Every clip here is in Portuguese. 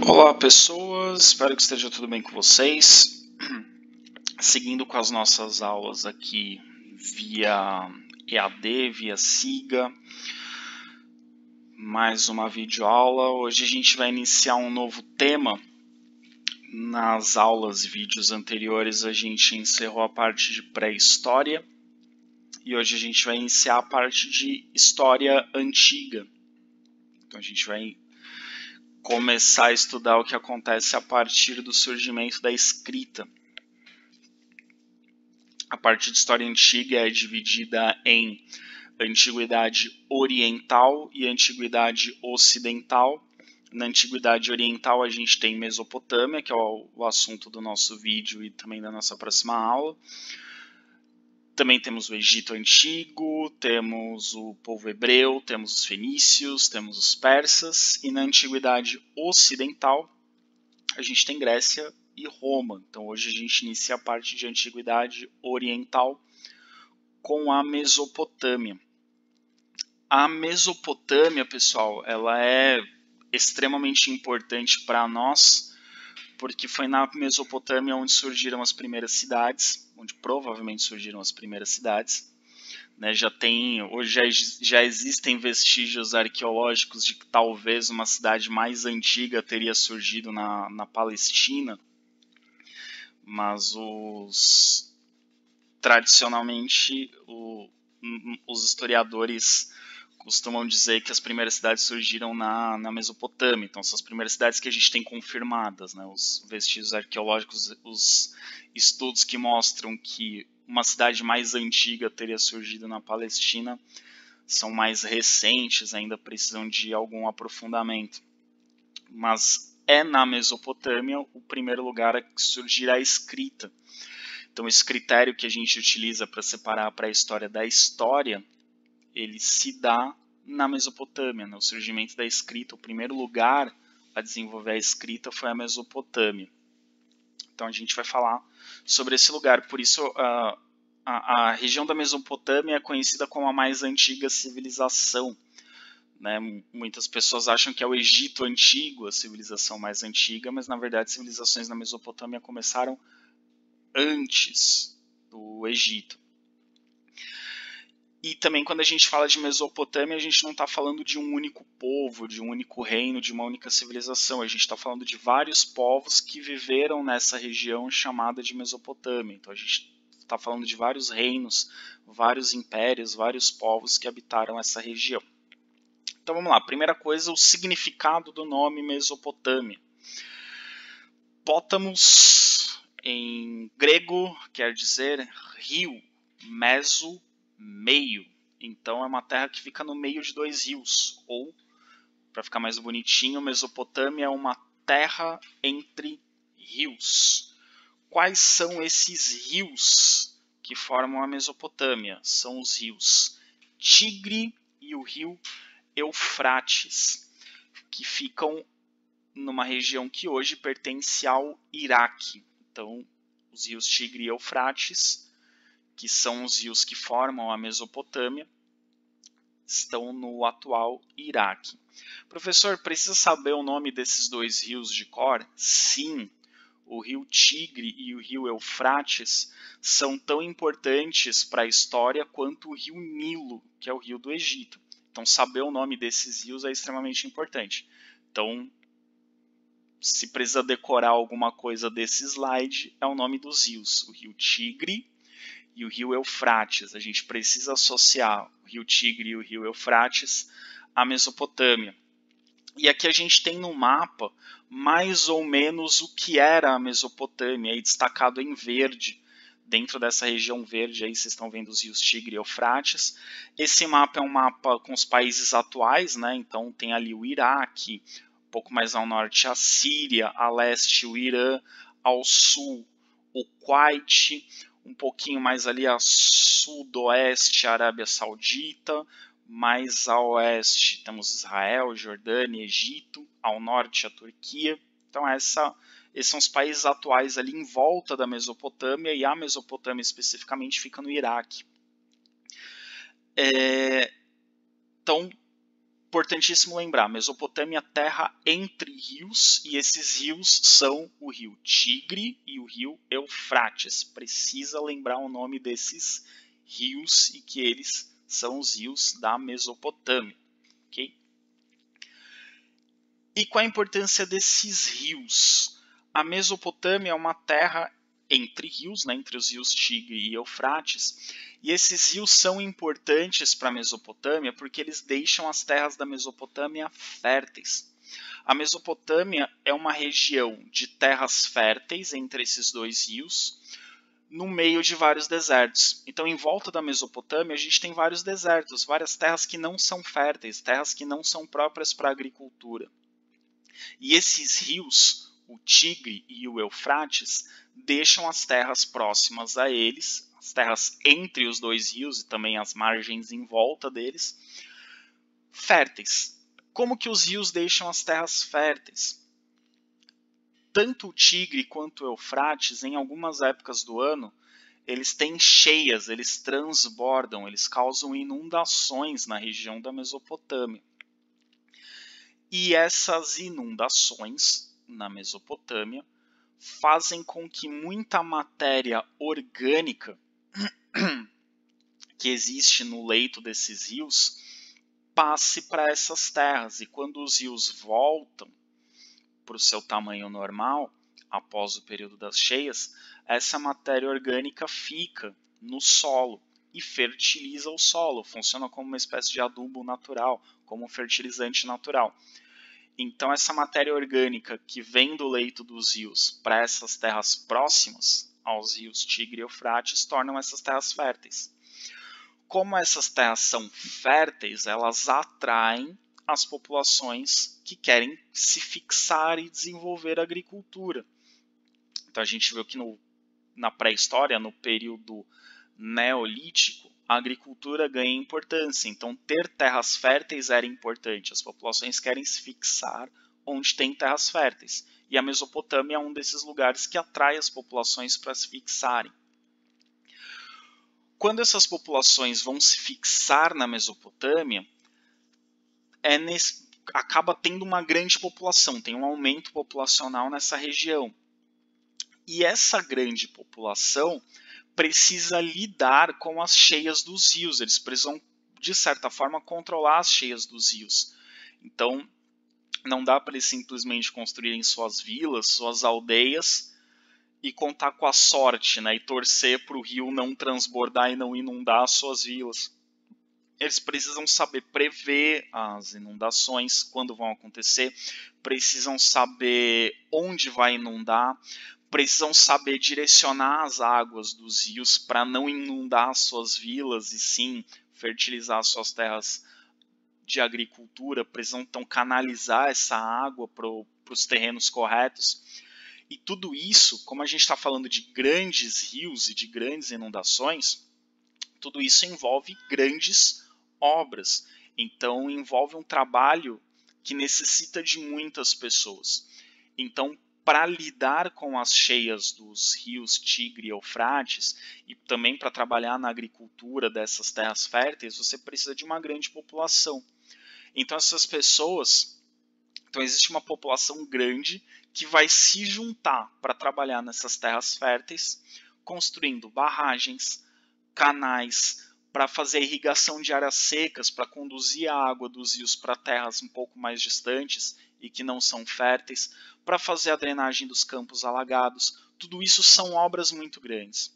Olá pessoas, espero que esteja tudo bem com vocês. Seguindo com as nossas aulas aqui via EAD, via SIGA, mais uma videoaula. Hoje a gente vai iniciar um novo tema. Nas aulas e vídeos anteriores a gente encerrou a parte de pré-história e hoje a gente vai iniciar a parte de história antiga. Então a gente vai começar a estudar o que acontece a partir do surgimento da escrita. A parte de história antiga é dividida em antiguidade oriental e antiguidade ocidental. Na antiguidade oriental a gente tem Mesopotâmia, que é o assunto do nosso vídeo e também da nossa próxima aula. Também temos o Egito Antigo, temos o povo hebreu, temos os fenícios, temos os persas. E na antiguidade ocidental a gente tem Grécia e Roma. Então hoje a gente inicia a parte de antiguidade oriental com a Mesopotâmia. A Mesopotâmia, pessoal, ela é extremamente importante para nós, porque foi na Mesopotâmia onde surgiram as primeiras cidades, onde provavelmente surgiram as primeiras cidades. Né, hoje já existem vestígios arqueológicos de que talvez uma cidade mais antiga teria surgido na Palestina, mas tradicionalmente os historiadores costumam dizer que as primeiras cidades surgiram na Mesopotâmia. Então são as primeiras cidades que a gente tem confirmadas, né? Os vestígios arqueológicos, os estudos que mostram que uma cidade mais antiga teria surgido na Palestina são mais recentes, ainda precisam de algum aprofundamento. Mas é na Mesopotâmia o primeiro lugar a surgir a escrita. Então esse critério que a gente utiliza para separar a pré-história da história, ele se dá na Mesopotâmia. No surgimento da escrita, o primeiro lugar a desenvolver a escrita foi a Mesopotâmia. Então a gente vai falar sobre esse lugar. Por isso a região da Mesopotâmia é conhecida como a mais antiga civilização. Né? Muitas pessoas acham que é o Egito Antigo a civilização mais antiga, mas na verdade as civilizações na Mesopotâmia começaram antes do Egito. E também quando a gente fala de Mesopotâmia, a gente não está falando de um único povo, de um único reino, de uma única civilização. A gente está falando de vários povos que viveram nessa região chamada de Mesopotâmia. Então a gente está falando de vários reinos, vários impérios, vários povos que habitaram essa região. Então vamos lá, primeira coisa, o significado do nome Mesopotâmia. Pótamos, em grego, quer dizer rio, meso, meio. Então é uma terra que fica no meio de dois rios. Ou, para ficar mais bonitinho, Mesopotâmia é uma terra entre rios. Quais são esses rios que formam a Mesopotâmia? São os rios Tigre e o rio Eufrates, que ficam numa região que hoje pertence ao Iraque. Então, os rios Tigre e Eufrates, que são os rios que formam a Mesopotâmia, estão no atual Iraque. Professor, precisa saber o nome desses dois rios de cor? Sim, o rio Tigre e o rio Eufrates são tão importantes para a história quanto o rio Nilo, que é o rio do Egito. Então, saber o nome desses rios é extremamente importante. Então, se precisa decorar alguma coisa desse slide, é o nome dos rios. O rio Tigre e o rio Eufrates. A gente precisa associar o rio Tigre e o rio Eufrates à Mesopotâmia. E aqui a gente tem no mapa mais ou menos o que era a Mesopotâmia, aí destacado em verde. Dentro dessa região verde, aí vocês estão vendo os rios Tigre e Eufrates. Esse mapa é um mapa com os países atuais, né? Então tem ali o Iraque, um pouco mais ao norte a Síria, a leste o Irã, ao sul o Kuwait, um pouquinho mais ali a sudoeste a Arábia Saudita, mais a oeste temos Israel, Jordânia, Egito, ao norte a Turquia. Então esses são os países atuais ali em volta da Mesopotâmia, e a Mesopotâmia especificamente fica no Iraque. Então, importantíssimo lembrar, Mesopotâmia é terra entre rios, e esses rios são o rio Tigre e o rio Eufrates. Precisa lembrar o nome desses rios e que eles são os rios da Mesopotâmia. Okay? E qual a importância desses rios? A Mesopotâmia é uma terra entre rios, né, entre os rios Tigre e Eufrates, e esses rios são importantes para a Mesopotâmia porque eles deixam as terras da Mesopotâmia férteis. A Mesopotâmia é uma região de terras férteis entre esses dois rios, no meio de vários desertos. Então, em volta da Mesopotâmia, a gente tem vários desertos, várias terras que não são férteis, terras que não são próprias para a agricultura. E esses rios, o Tigre e o Eufrates, deixam as terras próximas a eles, as terras entre os dois rios e também as margens em volta deles, férteis. Como que os rios deixam as terras férteis? Tanto o Tigre quanto o Eufrates, em algumas épocas do ano, eles têm cheias, eles transbordam, eles causam inundações na região da Mesopotâmia. E essas inundações na Mesopotâmia fazem com que muita matéria orgânica que existe no leito desses rios passe para essas terras. E quando os rios voltam para o seu tamanho normal, após o período das cheias, essa matéria orgânica fica no solo e fertiliza o solo, funciona como uma espécie de adubo natural, como um fertilizante natural. Então, essa matéria orgânica que vem do leito dos rios para essas terras próximas aos rios Tigre e Eufrates tornam essas terras férteis. Como essas terras são férteis, elas atraem as populações que querem se fixar e desenvolver a agricultura. Então, a gente viu que na pré-história, no período neolítico, a agricultura ganha importância. Então, ter terras férteis era importante. As populações querem se fixar onde tem terras férteis. E a Mesopotâmia é um desses lugares que atrai as populações para se fixarem. Quando essas populações vão se fixar na Mesopotâmia, acaba tendo uma grande população, tem um aumento populacional nessa região. E essa grande população precisa lidar com as cheias dos rios, eles precisam, de certa forma, controlar as cheias dos rios. Então, não dá para eles simplesmente construírem suas vilas, suas aldeias e contar com a sorte, né, e torcer para o rio não transbordar e não inundar as suas vilas. Eles precisam saber prever as inundações, quando vão acontecer, precisam saber onde vai inundar, precisam saber direcionar as águas dos rios para não inundar suas vilas e sim fertilizar suas terras de agricultura, precisam então canalizar essa água para os terrenos corretos. E tudo isso, como a gente está falando de grandes rios e de grandes inundações, tudo isso envolve grandes obras. Então envolve um trabalho que necessita de muitas pessoas. Então, para lidar com as cheias dos rios Tigre e Eufrates e também para trabalhar na agricultura dessas terras férteis, você precisa de uma grande população. Então essas pessoas, então existe uma população grande que vai se juntar para trabalhar nessas terras férteis, construindo barragens, canais, para fazer irrigação de áreas secas, para conduzir a água dos rios para terras um pouco mais distantes e que não são férteis, para fazer a drenagem dos campos alagados. Tudo isso são obras muito grandes.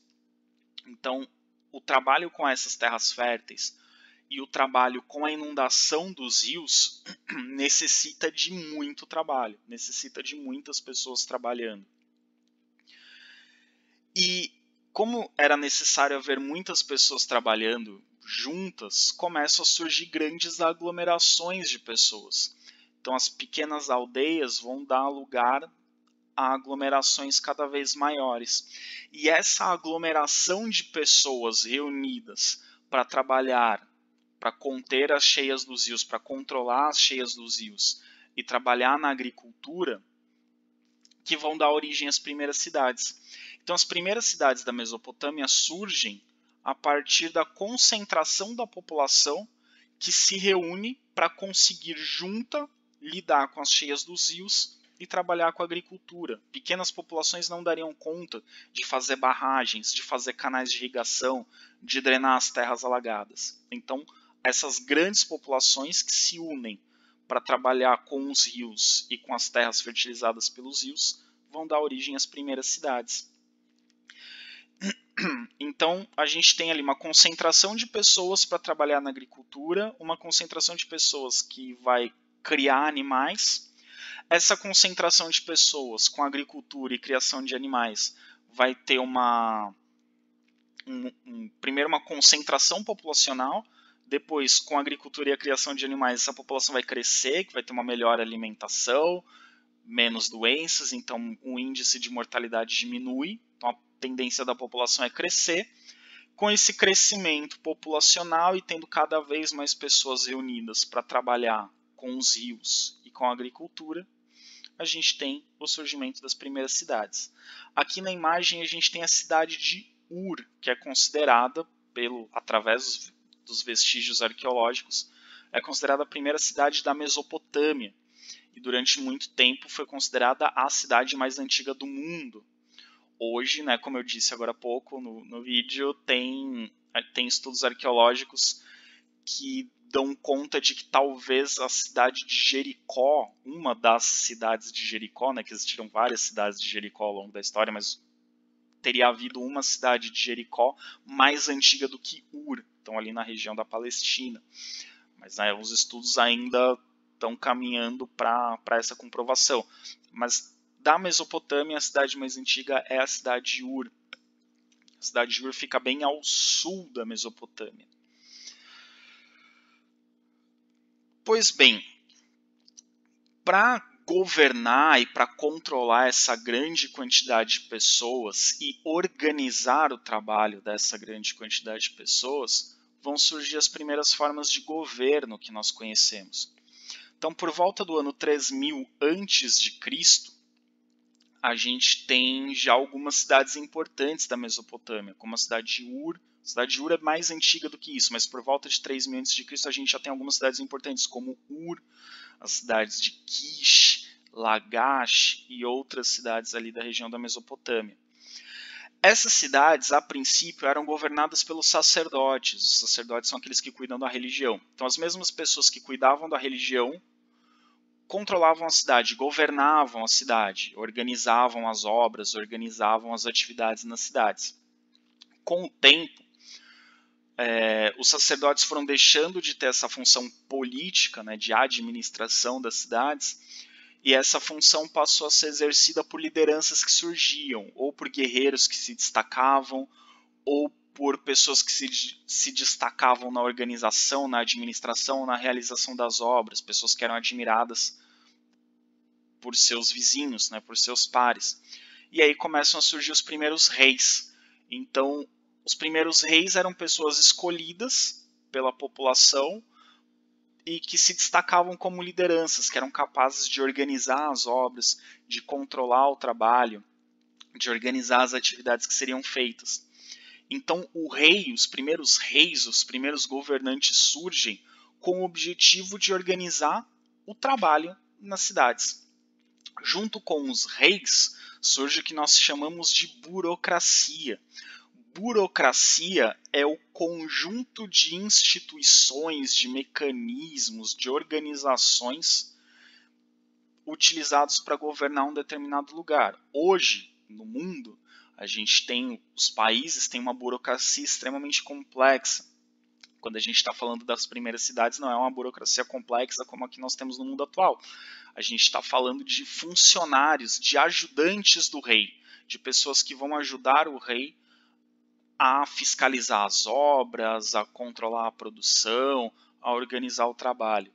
Então, o trabalho com essas terras férteis e o trabalho com a inundação dos rios necessita de muito trabalho, necessita de muitas pessoas trabalhando. E como era necessário haver muitas pessoas trabalhando juntas, começam a surgir grandes aglomerações de pessoas. Então as pequenas aldeias vão dar lugar a aglomerações cada vez maiores. E essa aglomeração de pessoas reunidas para trabalhar, para conter as cheias dos rios, para controlar as cheias dos rios e trabalhar na agricultura, que vão dar origem às primeiras cidades. Então as primeiras cidades da Mesopotâmia surgem a partir da concentração da população que se reúne para conseguir lidar com as cheias dos rios e trabalhar com a agricultura. Pequenas populações não dariam conta de fazer barragens, de fazer canais de irrigação, de drenar as terras alagadas. Então, essas grandes populações que se unem para trabalhar com os rios e com as terras fertilizadas pelos rios vão dar origem às primeiras cidades. Então, a gente tem ali uma concentração de pessoas para trabalhar na agricultura, uma concentração de pessoas que vai criar animais. Essa concentração de pessoas com agricultura e criação de animais vai ter primeiro uma concentração populacional, depois com a agricultura e a criação de animais essa população vai crescer, que vai ter uma melhor alimentação, menos doenças, então o índice de mortalidade diminui, então a tendência da população é crescer. Com esse crescimento populacional e tendo cada vez mais pessoas reunidas para trabalhar com os rios e com a agricultura, a gente tem o surgimento das primeiras cidades. Aqui na imagem a gente tem a cidade de Ur, que é considerada, através dos vestígios arqueológicos, é considerada a primeira cidade da Mesopotâmia. E durante muito tempo foi considerada a cidade mais antiga do mundo. Hoje, né, como eu disse agora há pouco no vídeo, tem estudos arqueológicos que dão conta de que talvez a cidade de Jericó, uma das cidades de Jericó, né, que existiram várias cidades de Jericó ao longo da história, mas teria havido uma cidade de Jericó mais antiga do que Ur, então ali na região da Palestina. Mas né, os estudos ainda estão caminhando para essa comprovação. Mas da Mesopotâmia, a cidade mais antiga é a cidade de Ur. A cidade de Ur fica bem ao sul da Mesopotâmia. Pois bem, para governar e para controlar essa grande quantidade de pessoas e organizar o trabalho dessa grande quantidade de pessoas, vão surgir as primeiras formas de governo que nós conhecemos. Então, por volta do ano 3000 a.C., a gente tem já algumas cidades importantes da Mesopotâmia, como a cidade de Ur. A cidade de Ur é mais antiga do que isso, mas por volta de 3000 a.C. a gente já tem algumas cidades importantes, como Ur, as cidades de Kish, Lagash e outras cidades ali da região da Mesopotâmia. Essas cidades, a princípio, eram governadas pelos sacerdotes. Os sacerdotes são aqueles que cuidam da religião. Então, as mesmas pessoas que cuidavam da religião controlavam a cidade, governavam a cidade, organizavam as obras, organizavam as atividades nas cidades. Com o tempo, os sacerdotes foram deixando de ter essa função política, né, de administração das cidades, e essa função passou a ser exercida por lideranças que surgiam, ou por guerreiros que se destacavam, ou por pessoas que se destacavam na organização, na administração, na realização das obras, pessoas que eram admiradas por seus vizinhos, né, por seus pares. E aí começam a surgir os primeiros reis. Então, os primeiros reis eram pessoas escolhidas pela população e que se destacavam como lideranças, que eram capazes de organizar as obras, de controlar o trabalho, de organizar as atividades que seriam feitas. Então, os primeiros governantes surgem com o objetivo de organizar o trabalho nas cidades. Junto com os reis, surge o que nós chamamos de burocracia. Burocracia é o conjunto de instituições, de mecanismos, de organizações utilizados para governar um determinado lugar. Hoje, no mundo, os países têm uma burocracia extremamente complexa. Quando a gente está falando das primeiras cidades, não é uma burocracia complexa como a que nós temos no mundo atual. A gente está falando de funcionários, de ajudantes do rei, de pessoas que vão ajudar o rei a fiscalizar as obras, a controlar a produção, a organizar o trabalho.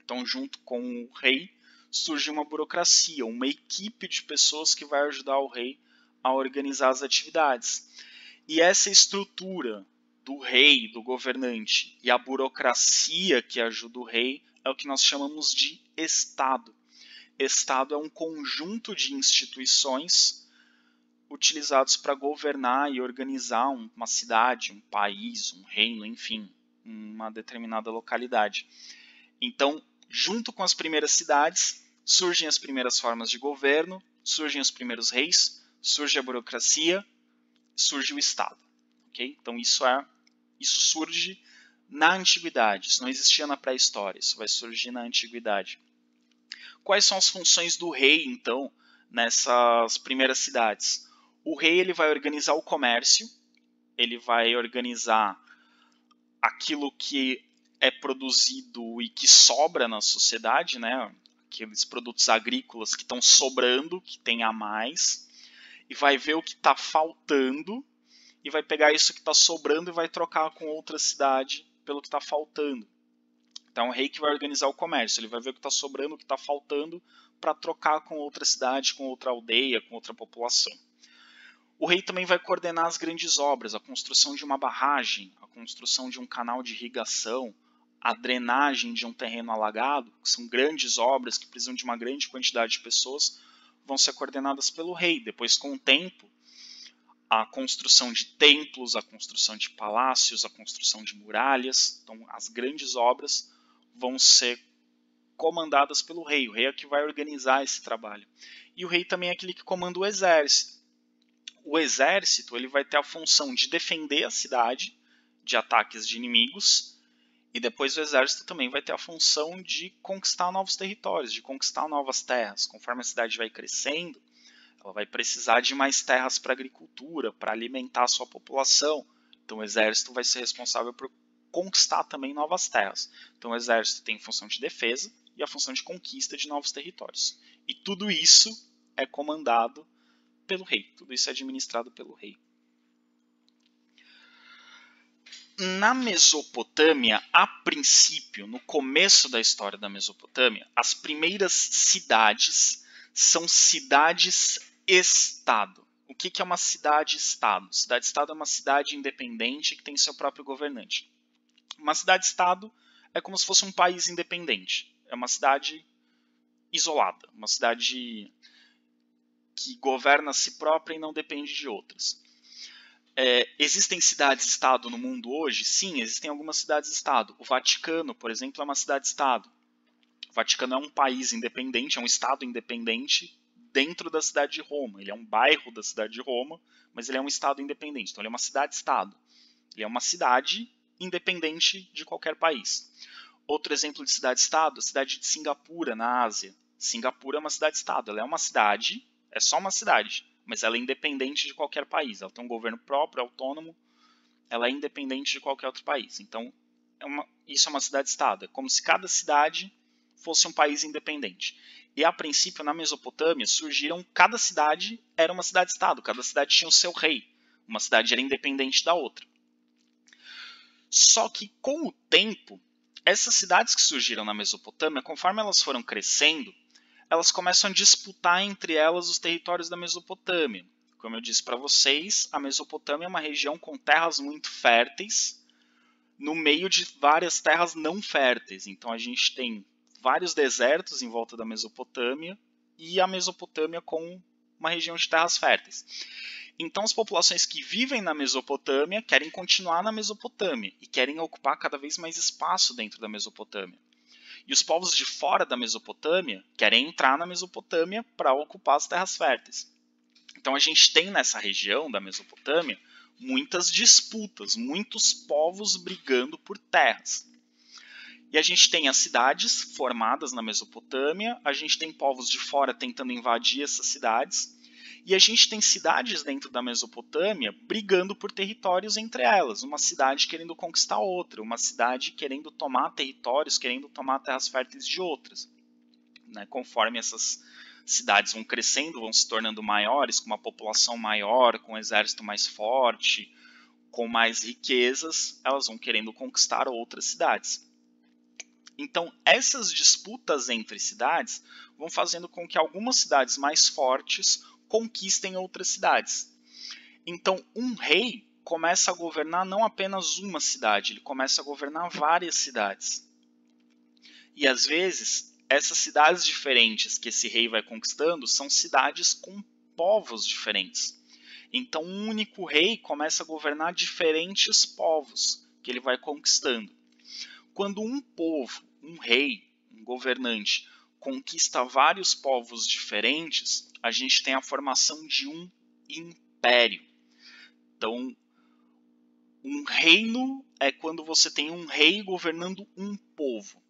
Então, junto com o rei, surge uma burocracia, uma equipe de pessoas que vai ajudar o rei a organizar as atividades. E essa estrutura do rei, do governante, e a burocracia que ajuda o rei é o que nós chamamos de Estado. Estado é um conjunto de instituições utilizados para governar e organizar uma cidade, um país, um reino, enfim, uma determinada localidade. Então, junto com as primeiras cidades, surgem as primeiras formas de governo, surgem os primeiros reis, surge a burocracia, surge o Estado. Okay? Então, isso surge na Antiguidade, isso não existia na pré-história, isso vai surgir na Antiguidade. Quais são as funções do rei, então, nessas primeiras cidades? O rei ele vai organizar o comércio, ele vai organizar aquilo que é produzido e que sobra na sociedade, né? Aqueles produtos agrícolas que estão sobrando, que tem a mais, e vai ver o que está faltando, e vai pegar isso que está sobrando e vai trocar com outra cidade pelo que está faltando. Então, o rei que vai organizar o comércio, ele vai ver o que está sobrando, o que está faltando, para trocar com outra cidade, com outra aldeia, com outra população. O rei também vai coordenar as grandes obras, a construção de uma barragem, a construção de um canal de irrigação, a drenagem de um terreno alagado, que são grandes obras que precisam de uma grande quantidade de pessoas, vão ser coordenadas pelo rei. Depois, com o tempo, a construção de templos, a construção de palácios, a construção de muralhas. Então, as grandes obras vão ser comandadas pelo rei. O rei é que vai organizar esse trabalho. E o rei também é aquele que comanda o exército. O exército ele vai ter a função de defender a cidade de ataques de inimigos. E depois o exército também vai ter a função de conquistar novos territórios, de conquistar novas terras. Conforme a cidade vai crescendo, ela vai precisar de mais terras para agricultura, para alimentar a sua população. Então o exército vai ser responsável por conquistar também novas terras. Então o exército tem função de defesa e a função de conquista de novos territórios. E tudo isso é comandado pelo rei. Tudo isso é administrado pelo rei. Na Mesopotâmia, a princípio, no começo da história da Mesopotâmia, as primeiras cidades são cidades-estado. O que é uma cidade-estado? Cidade-estado é uma cidade independente que tem seu próprio governante. Uma cidade-estado é como se fosse um país independente. É uma cidade isolada, uma cidade que governa a si própria e não depende de outras. Existem cidades-estado no mundo hoje? Sim, existem algumas cidades-estado. O Vaticano, por exemplo, é uma cidade-estado. O Vaticano é um país independente, é um estado independente dentro da cidade de Roma. Ele é um bairro da cidade de Roma, mas ele é um estado independente. Então ele é uma cidade-estado. Ele é uma cidade independente de qualquer país. Outro exemplo de cidade-estado, a cidade de Singapura, na Ásia. Singapura é uma cidade-estado. Ela é uma cidade, é só uma cidade, mas ela é independente de qualquer país. Ela tem um governo próprio, autônomo, ela é independente de qualquer outro país. Então, isso é uma cidade-estado. É como se cada cidade fosse um país independente. E, a princípio, na Mesopotâmia, cada cidade era uma cidade-estado. Cada cidade tinha o seu rei. Uma cidade era independente da outra. Só que, com o tempo, essas cidades que surgiram na Mesopotâmia, conforme elas foram crescendo, elas começam a disputar entre elas os territórios da Mesopotâmia. Como eu disse para vocês, a Mesopotâmia é uma região com terras muito férteis, no meio de várias terras não férteis. Então a gente tem vários desertos em volta da Mesopotâmia e a Mesopotâmia com uma região de terras férteis. Então as populações que vivem na Mesopotâmia querem continuar na Mesopotâmia e querem ocupar cada vez mais espaço dentro da Mesopotâmia. E os povos de fora da Mesopotâmia querem entrar na Mesopotâmia para ocupar as terras férteis. Então a gente tem nessa região da Mesopotâmia muitas disputas, muitos povos brigando por terras. E a gente tem as cidades formadas na Mesopotâmia, a gente tem povos de fora tentando invadir essas cidades, e a gente tem cidades dentro da Mesopotâmia brigando por territórios entre elas, uma cidade querendo conquistar outra, uma cidade querendo tomar territórios, querendo tomar terras férteis de outras. Né? Conforme essas cidades vão crescendo, vão se tornando maiores, com uma população maior, com um exército mais forte, com mais riquezas, elas vão querendo conquistar outras cidades. Então, essas disputas entre cidades vão fazendo com que algumas cidades mais fortes conquistem outras cidades. Então, um rei começa a governar não apenas uma cidade, ele começa a governar várias cidades. E às vezes, essas cidades diferentes que esse rei vai conquistando são cidades com povos diferentes. Então, um único rei começa a governar diferentes povos que ele vai conquistando. quando um povo, um rei, um governante, conquista vários povos diferentes, a gente tem a formação de um império. Então, um reino é quando você tem um rei governando um povo.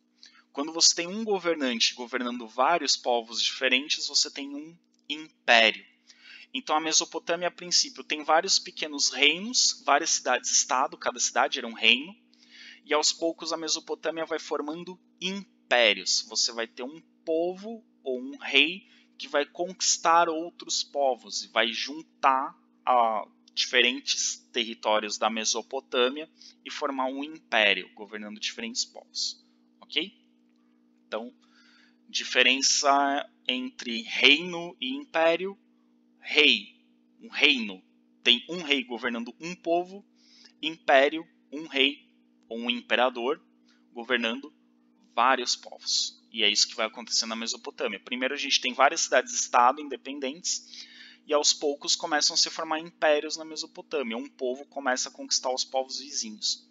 Quando você tem um governante governando vários povos diferentes, você tem um império. Então a Mesopotâmia, a princípio, tem vários pequenos reinos, várias cidades-estado, cada cidade era um reino, e aos poucos a Mesopotâmia vai formando impérios. Você vai ter um povo ou um rei que vai conquistar outros povos e vai juntar a diferentes territórios da Mesopotâmia e formar um império, governando diferentes povos. Ok? Então, diferença entre reino e império. Rei, um reino, tem um rei governando um povo. Império, um rei ou um imperador governando vários povos. E é isso que vai acontecer na Mesopotâmia. Primeiro a gente tem várias cidades-estado independentes e aos poucos começam a se formar impérios na Mesopotâmia. Um povo começa a conquistar os povos vizinhos.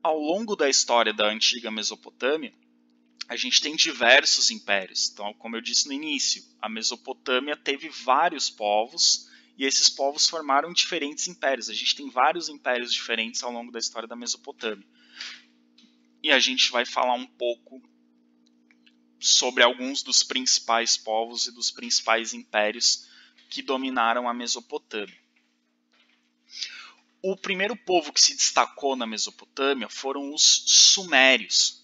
Ao longo da história da antiga Mesopotâmia, a gente tem diversos impérios. Então, como eu disse no início, a Mesopotâmia teve vários povos e esses povos formaram diferentes impérios. A gente tem vários impérios diferentes ao longo da história da Mesopotâmia. E a gente vai falar um pouco sobre alguns dos principais povos e dos principais impérios que dominaram a Mesopotâmia. O primeiro povo que se destacou na Mesopotâmia foram os Sumérios.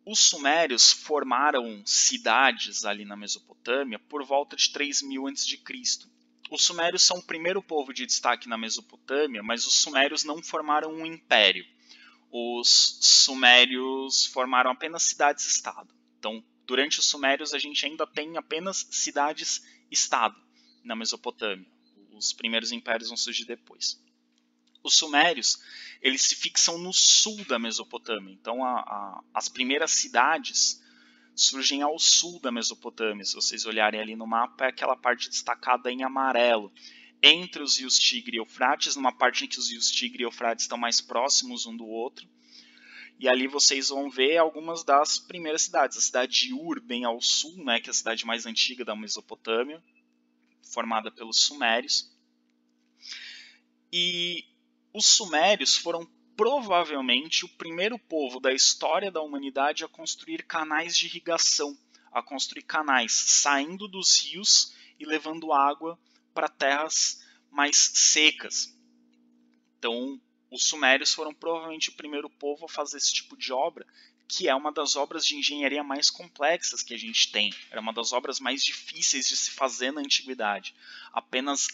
Os Sumérios formaram cidades ali na Mesopotâmia por volta de 3000 a.C. Os Sumérios são o primeiro povo de destaque na Mesopotâmia, mas os Sumérios não formaram um império. Os Sumérios formaram apenas cidades-estado. Então, durante os Sumérios, a gente ainda tem apenas cidades-estado na Mesopotâmia. Os primeiros impérios vão surgir depois. Os Sumérios, eles se fixam no sul da Mesopotâmia. Então, as primeiras cidades surgem ao sul da Mesopotâmia. Se vocês olharem ali no mapa, é aquela parte destacada em amarelo. Entre os rios Tigre e Eufrates, numa parte em que os rios Tigre e Eufrates estão mais próximos um do outro. E ali vocês vão ver algumas das primeiras cidades. A cidade de Ur, bem ao sul, né, que é a cidade mais antiga da Mesopotâmia, formada pelos Sumérios. E os Sumérios foram provavelmente o primeiro povo da história da humanidade a construir canais de irrigação, a construir canais saindo dos rios e levando água para terras mais secas. Então, os Sumérios foram provavelmente o primeiro povo a fazer esse tipo de obra, que é uma das obras de engenharia mais complexas que a gente tem. Era uma das obras mais difíceis de se fazer na antiguidade. Apenas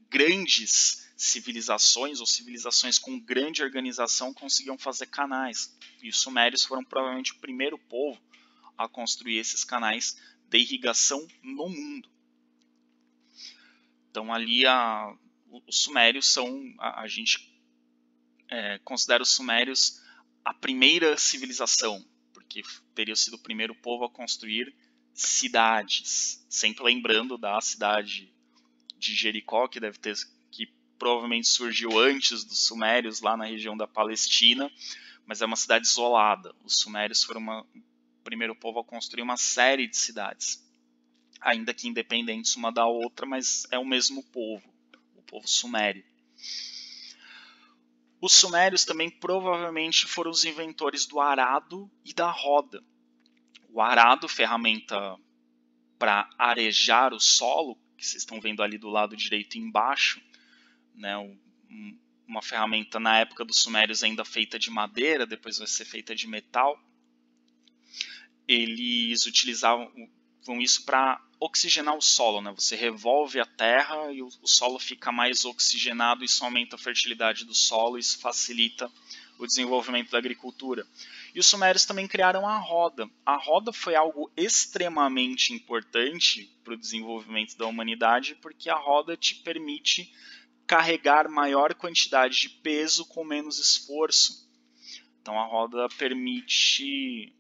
grandes civilizações ou civilizações com grande organização conseguiam fazer canais. E os Sumérios foram provavelmente o primeiro povo a construir esses canais de irrigação no mundo. Então ali os Sumérios são, a gente considera os Sumérios a primeira civilização, porque teria sido o primeiro povo a construir cidades. Sempre lembrando da cidade de Jericó, que provavelmente surgiu antes dos Sumérios, lá na região da Palestina, mas é uma cidade isolada. Os Sumérios foram o primeiro povo a construir uma série de cidades, ainda que independentes uma da outra, mas é o mesmo povo, o povo sumério. Os Sumérios também provavelmente foram os inventores do arado e da roda. O arado, ferramenta para arejar o solo, que vocês estão vendo ali do lado direito embaixo, né, uma ferramenta na época dos Sumérios ainda feita de madeira, depois vai ser feita de metal. Eles utilizavam isso para oxigenar o solo, né? Você revolve a terra e o solo fica mais oxigenado, isso aumenta a fertilidade do solo, isso facilita o desenvolvimento da agricultura. E os Sumérios também criaram a roda. A roda foi algo extremamente importante para o desenvolvimento da humanidade, porque a roda te permite carregar maior quantidade de peso com menos esforço. Então a roda permite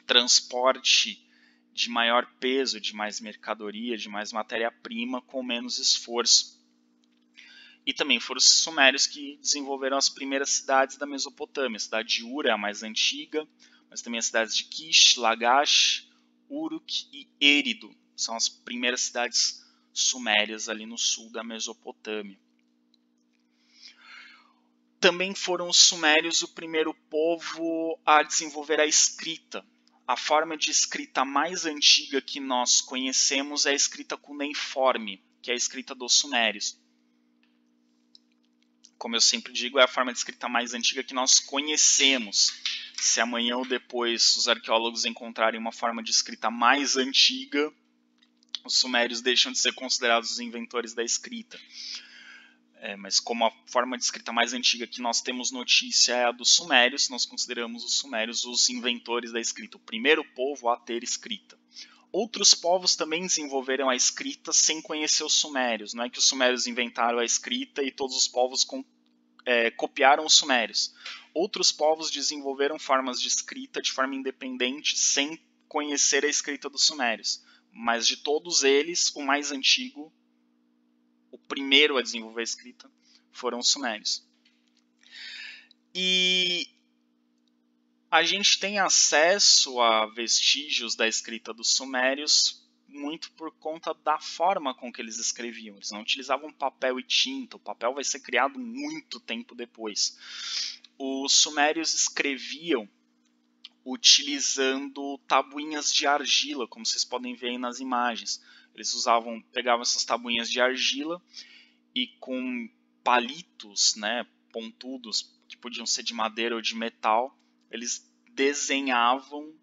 transporte de maior peso, de mais mercadoria, de mais matéria-prima com menos esforço. E também foram os sumérios que desenvolveram as primeiras cidades da Mesopotâmia. A cidade de Ur é a mais antiga, mas também as cidades de Kish, Lagash, Uruk e Eridu. São as primeiras cidades sumérias ali no sul da Mesopotâmia. Também foram os sumérios o primeiro povo a desenvolver a escrita. A forma de escrita mais antiga que nós conhecemos é a escrita cuneiforme, que é a escrita dos sumérios. Como eu sempre digo, é a forma de escrita mais antiga que nós conhecemos. Se amanhã ou depois os arqueólogos encontrarem uma forma de escrita mais antiga, os sumérios deixam de ser considerados os inventores da escrita. Mas como a forma de escrita mais antiga que nós temos notícia é a dos sumérios, nós consideramos os sumérios os inventores da escrita, o primeiro povo a ter escrita. Outros povos também desenvolveram a escrita sem conhecer os sumérios. Não é que os sumérios inventaram a escrita e todos os povos copiaram os sumérios. Outros povos desenvolveram formas de escrita de forma independente sem conhecer a escrita dos sumérios. Mas de todos eles, o mais antigo, o primeiro a desenvolver a escrita, foram os sumérios. E a gente tem acesso a vestígios da escrita dos sumérios muito por conta da forma com que eles escreviam. Eles não utilizavam papel e tinta, o papel vai ser criado muito tempo depois. Os sumérios escreviam utilizando tabuinhas de argila, como vocês podem ver aí nas imagens. Eles pegavam essas tabuinhas de argila e com palitos, né, pontudos, que podiam ser de madeira ou de metal, eles desenhavam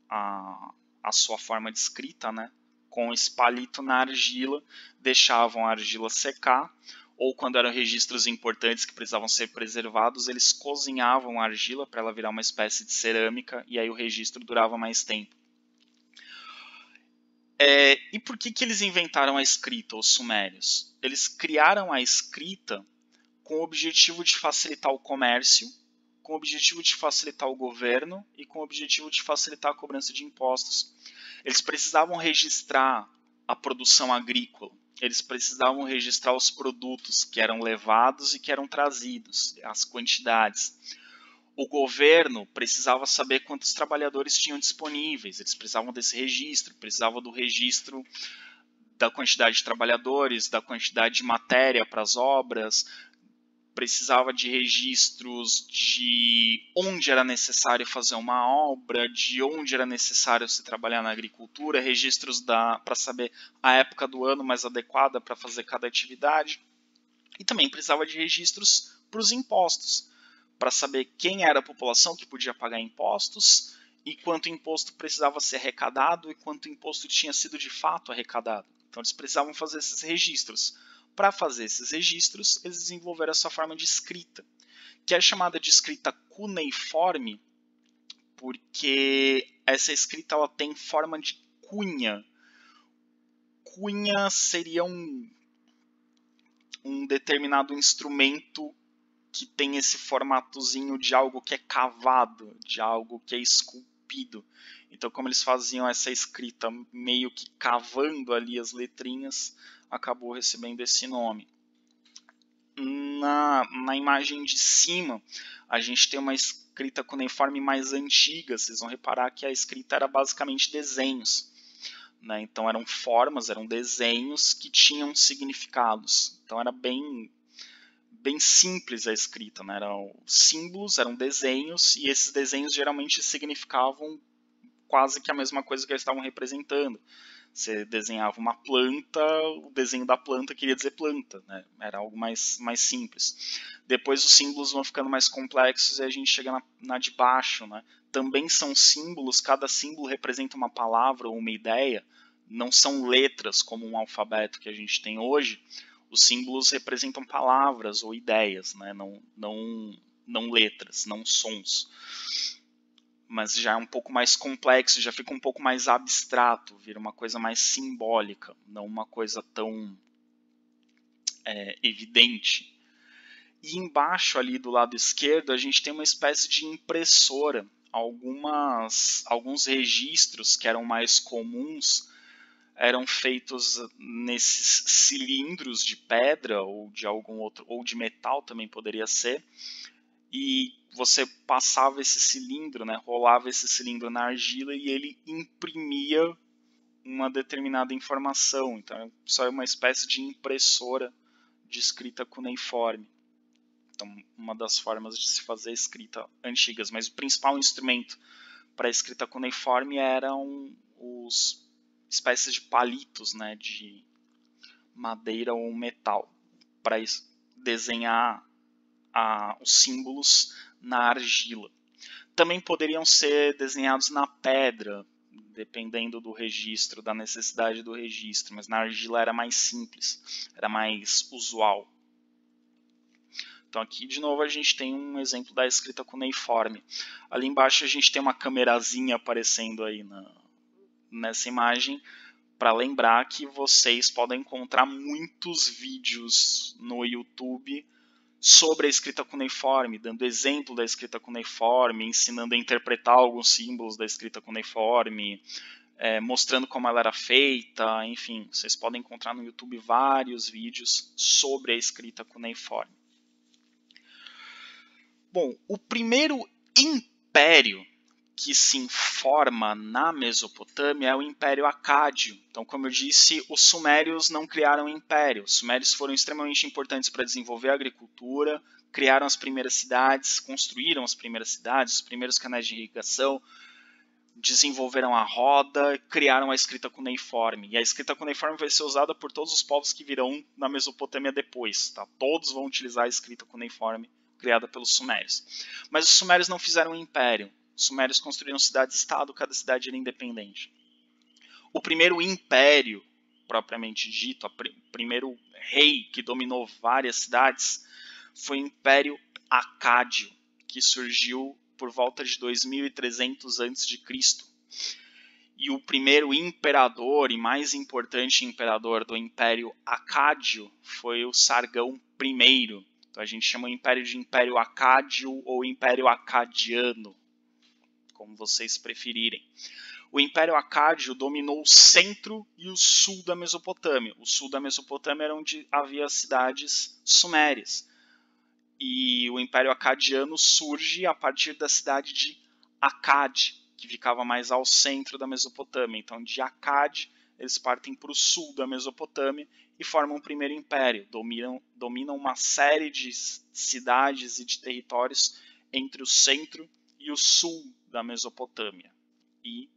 a sua forma de escrita, né, com esse palito na argila, deixavam a argila secar, ou quando eram registros importantes que precisavam ser preservados, eles cozinhavam a argila para ela virar uma espécie de cerâmica, e aí o registro durava mais tempo. E por que eles inventaram a escrita, os sumérios? Eles criaram a escrita com o objetivo de facilitar o comércio, com o objetivo de facilitar o governo e com o objetivo de facilitar a cobrança de impostos. Eles precisavam registrar a produção agrícola, eles precisavam registrar os produtos que eram levados e que eram trazidos, as quantidades. O governo precisava saber quantos trabalhadores tinham disponíveis, eles precisavam desse registro, precisavam do registro da quantidade de trabalhadores, da quantidade de matéria para as obras, precisava de registros de onde era necessário fazer uma obra, de onde era necessário se trabalhar na agricultura, registros para saber a época do ano mais adequada para fazer cada atividade. E também precisava de registros para os impostos, para saber quem era a população que podia pagar impostos e quanto imposto precisava ser arrecadado e quanto imposto tinha sido de fato arrecadado. Então eles precisavam fazer esses registros. Para fazer esses registros, eles desenvolveram essa forma de escrita, que é chamada de escrita cuneiforme, porque essa escrita ela tem forma de cunha. Cunha seria um determinado instrumento que tem esse formatozinho de algo que é cavado, de algo que é esculpido. Então, como eles faziam essa escrita meio que cavando ali as letrinhas, acabou recebendo esse nome. Na imagem de cima, a gente tem uma escrita cuneiforme mais antiga. Vocês vão reparar que a escrita era basicamente desenhos, né? Então eram formas, eram desenhos que tinham significados. Então era bem simples a escrita, né? Eram símbolos, eram desenhos, e esses desenhos geralmente significavam quase que a mesma coisa que eles estavam representando. Você desenhava uma planta, o desenho da planta queria dizer planta, né? Era algo mais simples. Depois os símbolos vão ficando mais complexos e a gente chega na de baixo, né? Também são símbolos, cada símbolo representa uma palavra ou uma ideia, não são letras como um alfabeto que a gente tem hoje. Os símbolos representam palavras ou ideias, né? Não letras, não sons. Mas já é um pouco mais complexo, já fica um pouco mais abstrato, vira uma coisa mais simbólica, não uma coisa tão evidente. E embaixo ali do lado esquerdo a gente tem uma espécie de impressora. Alguns registros que eram mais comuns eram feitos nesses cilindros de pedra ou de algum outro, ou de metal também poderia ser, e você passava esse cilindro, né, rolava esse cilindro na argila e ele imprimia uma determinada informação. Então isso é uma espécie de impressora de escrita cuneiforme. Então, uma das formas de se fazer escrita antigas, mas o principal instrumento para a escrita cuneiforme eram os espécies de palitos, né, de madeira ou metal, para desenhar os símbolos na argila. Também poderiam ser desenhados na pedra, dependendo do registro, da necessidade do registro, mas na argila era mais simples, era mais usual. Então aqui de novo a gente tem um exemplo da escrita cuneiforme. Ali embaixo a gente tem uma camerazinha aparecendo aí nessa imagem, para lembrar que vocês podem encontrar muitos vídeos no YouTube sobre a escrita cuneiforme, dando exemplo da escrita cuneiforme, ensinando a interpretar alguns símbolos da escrita cuneiforme, mostrando como ela era feita, enfim, vocês podem encontrar no YouTube vários vídeos sobre a escrita cuneiforme. Bom, o primeiro império que se forma na Mesopotâmia é o Império Acádio. Então, como eu disse, os sumérios não criaram império. Os sumérios foram extremamente importantes para desenvolver a agricultura, criaram as primeiras cidades, construíram as primeiras cidades, os primeiros canais de irrigação, desenvolveram a roda, criaram a escrita cuneiforme. E a escrita cuneiforme vai ser usada por todos os povos que virão na Mesopotâmia depois. Tá? Todos vão utilizar a escrita cuneiforme criada pelos sumérios. Mas os sumérios não fizeram um império. Os sumérios construíram cidade-estado, cada cidade era independente. O primeiro império, propriamente dito, o primeiro rei que dominou várias cidades, foi o Império Acádio, que surgiu por volta de 2300 a.C. E o primeiro imperador e mais importante imperador do Império Acádio foi o Sargão I. Então a gente chama o império de Império Acádio ou Império Acadiano, como vocês preferirem. O Império Acádio dominou o centro e o sul da Mesopotâmia. O sul da Mesopotâmia era onde havia cidades sumérias. E o Império Acadiano surge a partir da cidade de Akkad, que ficava mais ao centro da Mesopotâmia. Então, de Akkad, eles partem para o sul da Mesopotâmia e formam o primeiro império. Dominam uma série de cidades e de territórios entre o centro e o sul da Mesopotâmia. E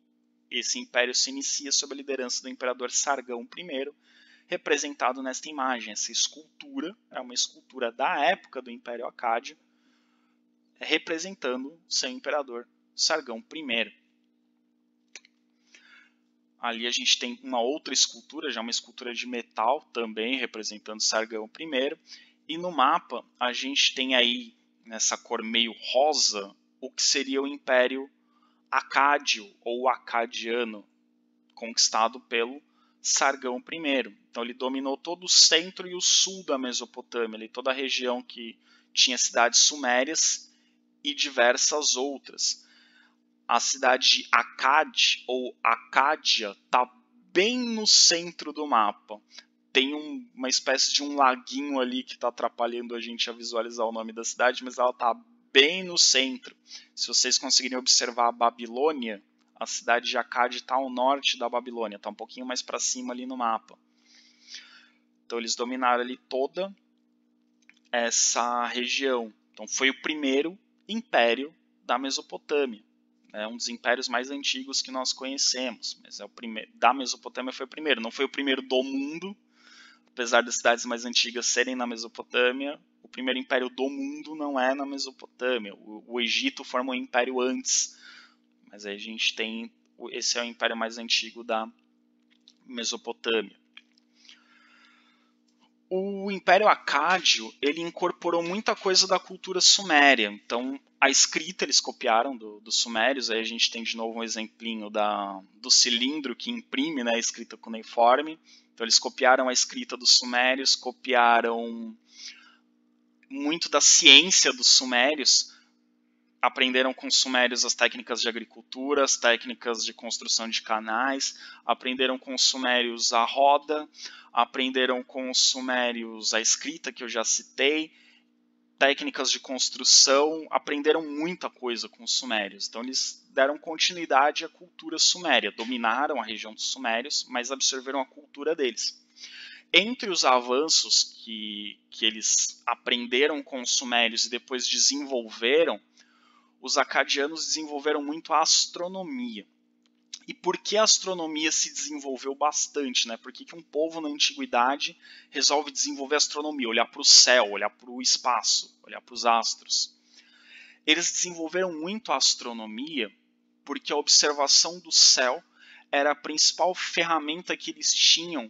esse império se inicia sob a liderança do imperador Sargão I, representado nesta imagem. Essa escultura é uma escultura da época do Império Acádio, representando seu imperador Sargão I. Ali a gente tem uma outra escultura, já uma escultura de metal, também representando Sargão I. E no mapa a gente tem aí, nessa cor meio rosa, o que seria o Império Acádio ou Acadiano, conquistado pelo Sargão I. Então ele dominou todo o centro e o sul da Mesopotâmia, ali, toda a região que tinha cidades sumérias e diversas outras. A cidade de Akkad ou Acádia está bem no centro do mapa. Tem uma espécie de um laguinho ali que está atrapalhando a gente a visualizar o nome da cidade, mas ela está bem no centro. Se vocês conseguirem observar a Babilônia, a cidade de Akkad está ao norte da Babilônia, está um pouquinho mais para cima ali no mapa. Então eles dominaram ali toda essa região. Então foi o primeiro império da Mesopotâmia. É um dos impérios mais antigos que nós conhecemos, mas é o primeiro, da Mesopotâmia foi o primeiro. Não foi o primeiro do mundo, apesar das cidades mais antigas serem na Mesopotâmia. O primeiro império do mundo não é na Mesopotâmia. O Egito formou um império antes, mas aí a gente tem, esse é o império mais antigo da Mesopotâmia. O Império Acádio, ele incorporou muita coisa da cultura suméria. Então, a escrita eles copiaram dos sumérios. Aí a gente tem de novo um exemplinho do cilindro que imprime, né, a escrita cuneiforme. Então, eles copiaram a escrita dos sumérios, copiaram muito da ciência dos sumérios, aprenderam com os sumérios as técnicas de agricultura, as técnicas de construção de canais, aprenderam com os sumérios a roda, aprenderam com os sumérios a escrita, que eu já citei, técnicas de construção, aprenderam muita coisa com os sumérios. Então eles deram continuidade à cultura suméria, dominaram a região dos sumérios, mas absorveram a cultura deles. Entre os avanços que eles aprenderam com os sumérios e depois desenvolveram, os acadianos desenvolveram muito a astronomia. E por que a astronomia se desenvolveu bastante? Né? Por que um povo na antiguidade resolve desenvolver a astronomia? Olhar para o céu, olhar para o espaço, olhar para os astros. Eles desenvolveram muito a astronomia porque a observação do céu era a principal ferramenta que eles tinham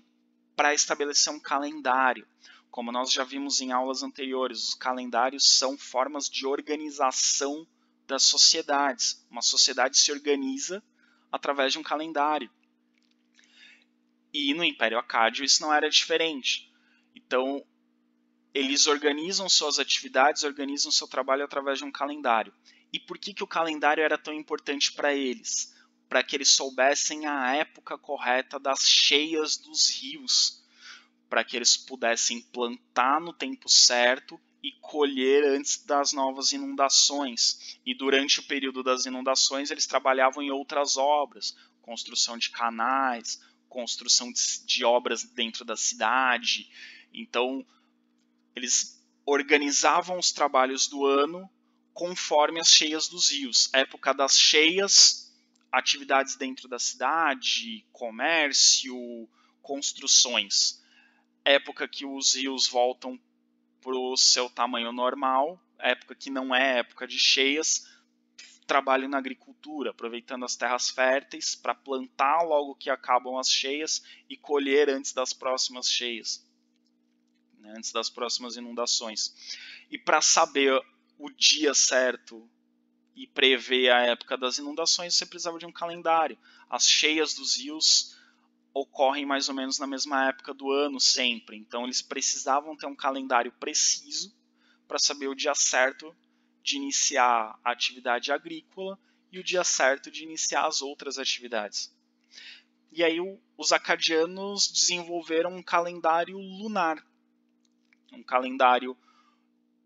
para estabelecer um calendário. Como nós já vimos em aulas anteriores, os calendários são formas de organização das sociedades. Uma sociedade se organiza através de um calendário. E no Império Acádio isso não era diferente. Então, eles organizam suas atividades, organizam seu trabalho através de um calendário. E por que o calendário era tão importante para eles? Para que eles soubessem a época correta das cheias dos rios, para que eles pudessem plantar no tempo certo e colher antes das novas inundações. E durante o período das inundações eles trabalhavam em outras obras, construção de canais, construção de obras dentro da cidade. Então eles organizavam os trabalhos do ano conforme as cheias dos rios. Época das cheias, atividades dentro da cidade, comércio, construções. Época que os rios voltam para o seu tamanho normal, época que não é época de cheias, trabalho na agricultura, aproveitando as terras férteis para plantar logo que acabam as cheias e colher antes das próximas cheias, né, antes das próximas inundações. E para saber o dia certo e prever a época das inundações, você precisava de um calendário. As cheias dos rios ocorrem mais ou menos na mesma época do ano sempre, então eles precisavam ter um calendário preciso para saber o dia certo de iniciar a atividade agrícola e o dia certo de iniciar as outras atividades. E aí os acadianos desenvolveram um calendário lunar, um calendário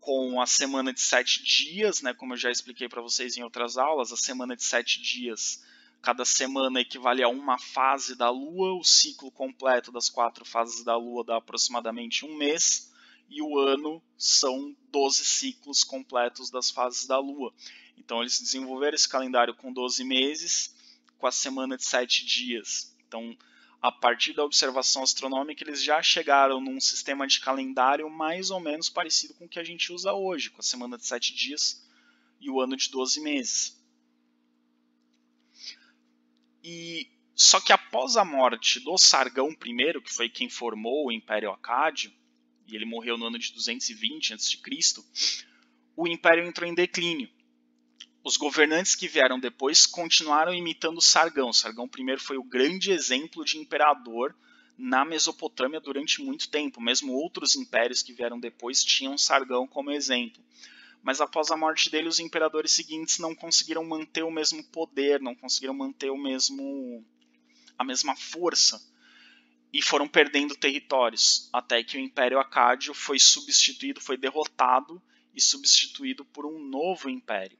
com a semana de 7 dias, né, como eu já expliquei para vocês em outras aulas, a semana de 7 dias. Cada semana equivale a uma fase da Lua, o ciclo completo das 4 fases da Lua dá aproximadamente um mês, e o ano são 12 ciclos completos das fases da Lua. Então eles desenvolveram esse calendário com 12 meses, com a semana de 7 dias. Então, a partir da observação astronômica, eles já chegaram num sistema de calendário mais ou menos parecido com o que a gente usa hoje, com a semana de 7 dias e o ano de 12 meses. Só que após a morte do Sargão I, que foi quem formou o Império Acádio, e ele morreu no ano de 220 a.C., o Império entrou em declínio. Os governantes que vieram depois continuaram imitando Sargão. Sargão I foi o grande exemplo de imperador na Mesopotâmia durante muito tempo. Mesmo outros impérios que vieram depois tinham Sargão como exemplo. Mas após a morte dele, os imperadores seguintes não conseguiram manter o mesmo poder, não conseguiram manter a mesma força e foram perdendo territórios, até que o Império Acádio foi derrotado e substituído por um novo império.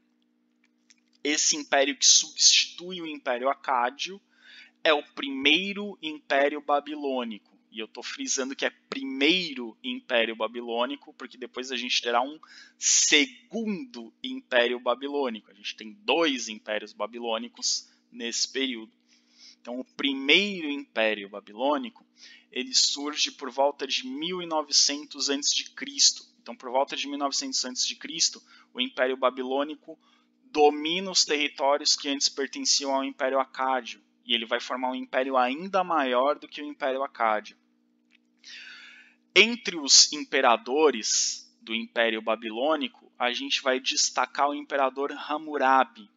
Esse império que substitui o Império Acádio é o primeiro Império Babilônico. E eu estou frisando que é primeiro Império Babilônico, porque depois a gente terá um segundo Império Babilônico. A gente tem 2 Impérios Babilônicos nesse período. Então, o primeiro Império Babilônico ele surge por volta de 1900 a.C. Então, por volta de 1900 a.C., o Império Babilônico domina os territórios que antes pertenciam ao Império Acádio. E ele vai formar um império ainda maior do que o Império Acádio. Entre os imperadores do Império Babilônico, a gente vai destacar o imperador Hammurabi.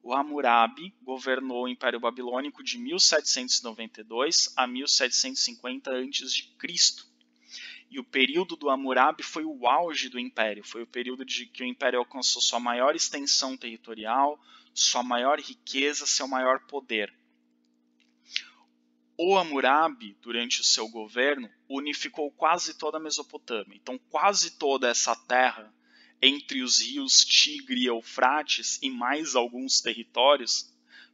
O Hammurabi governou o Império Babilônico de 1792 a 1750 a.C. E o período do Hammurabi foi o auge do Império, foi o período de que o Império alcançou sua maior extensão territorial, sua maior riqueza, seu maior poder. O Hammurabi, durante o seu governo, unificou quase toda a Mesopotâmia. Então, quase toda essa terra, entre os rios Tigre e Eufrates, e mais alguns territórios,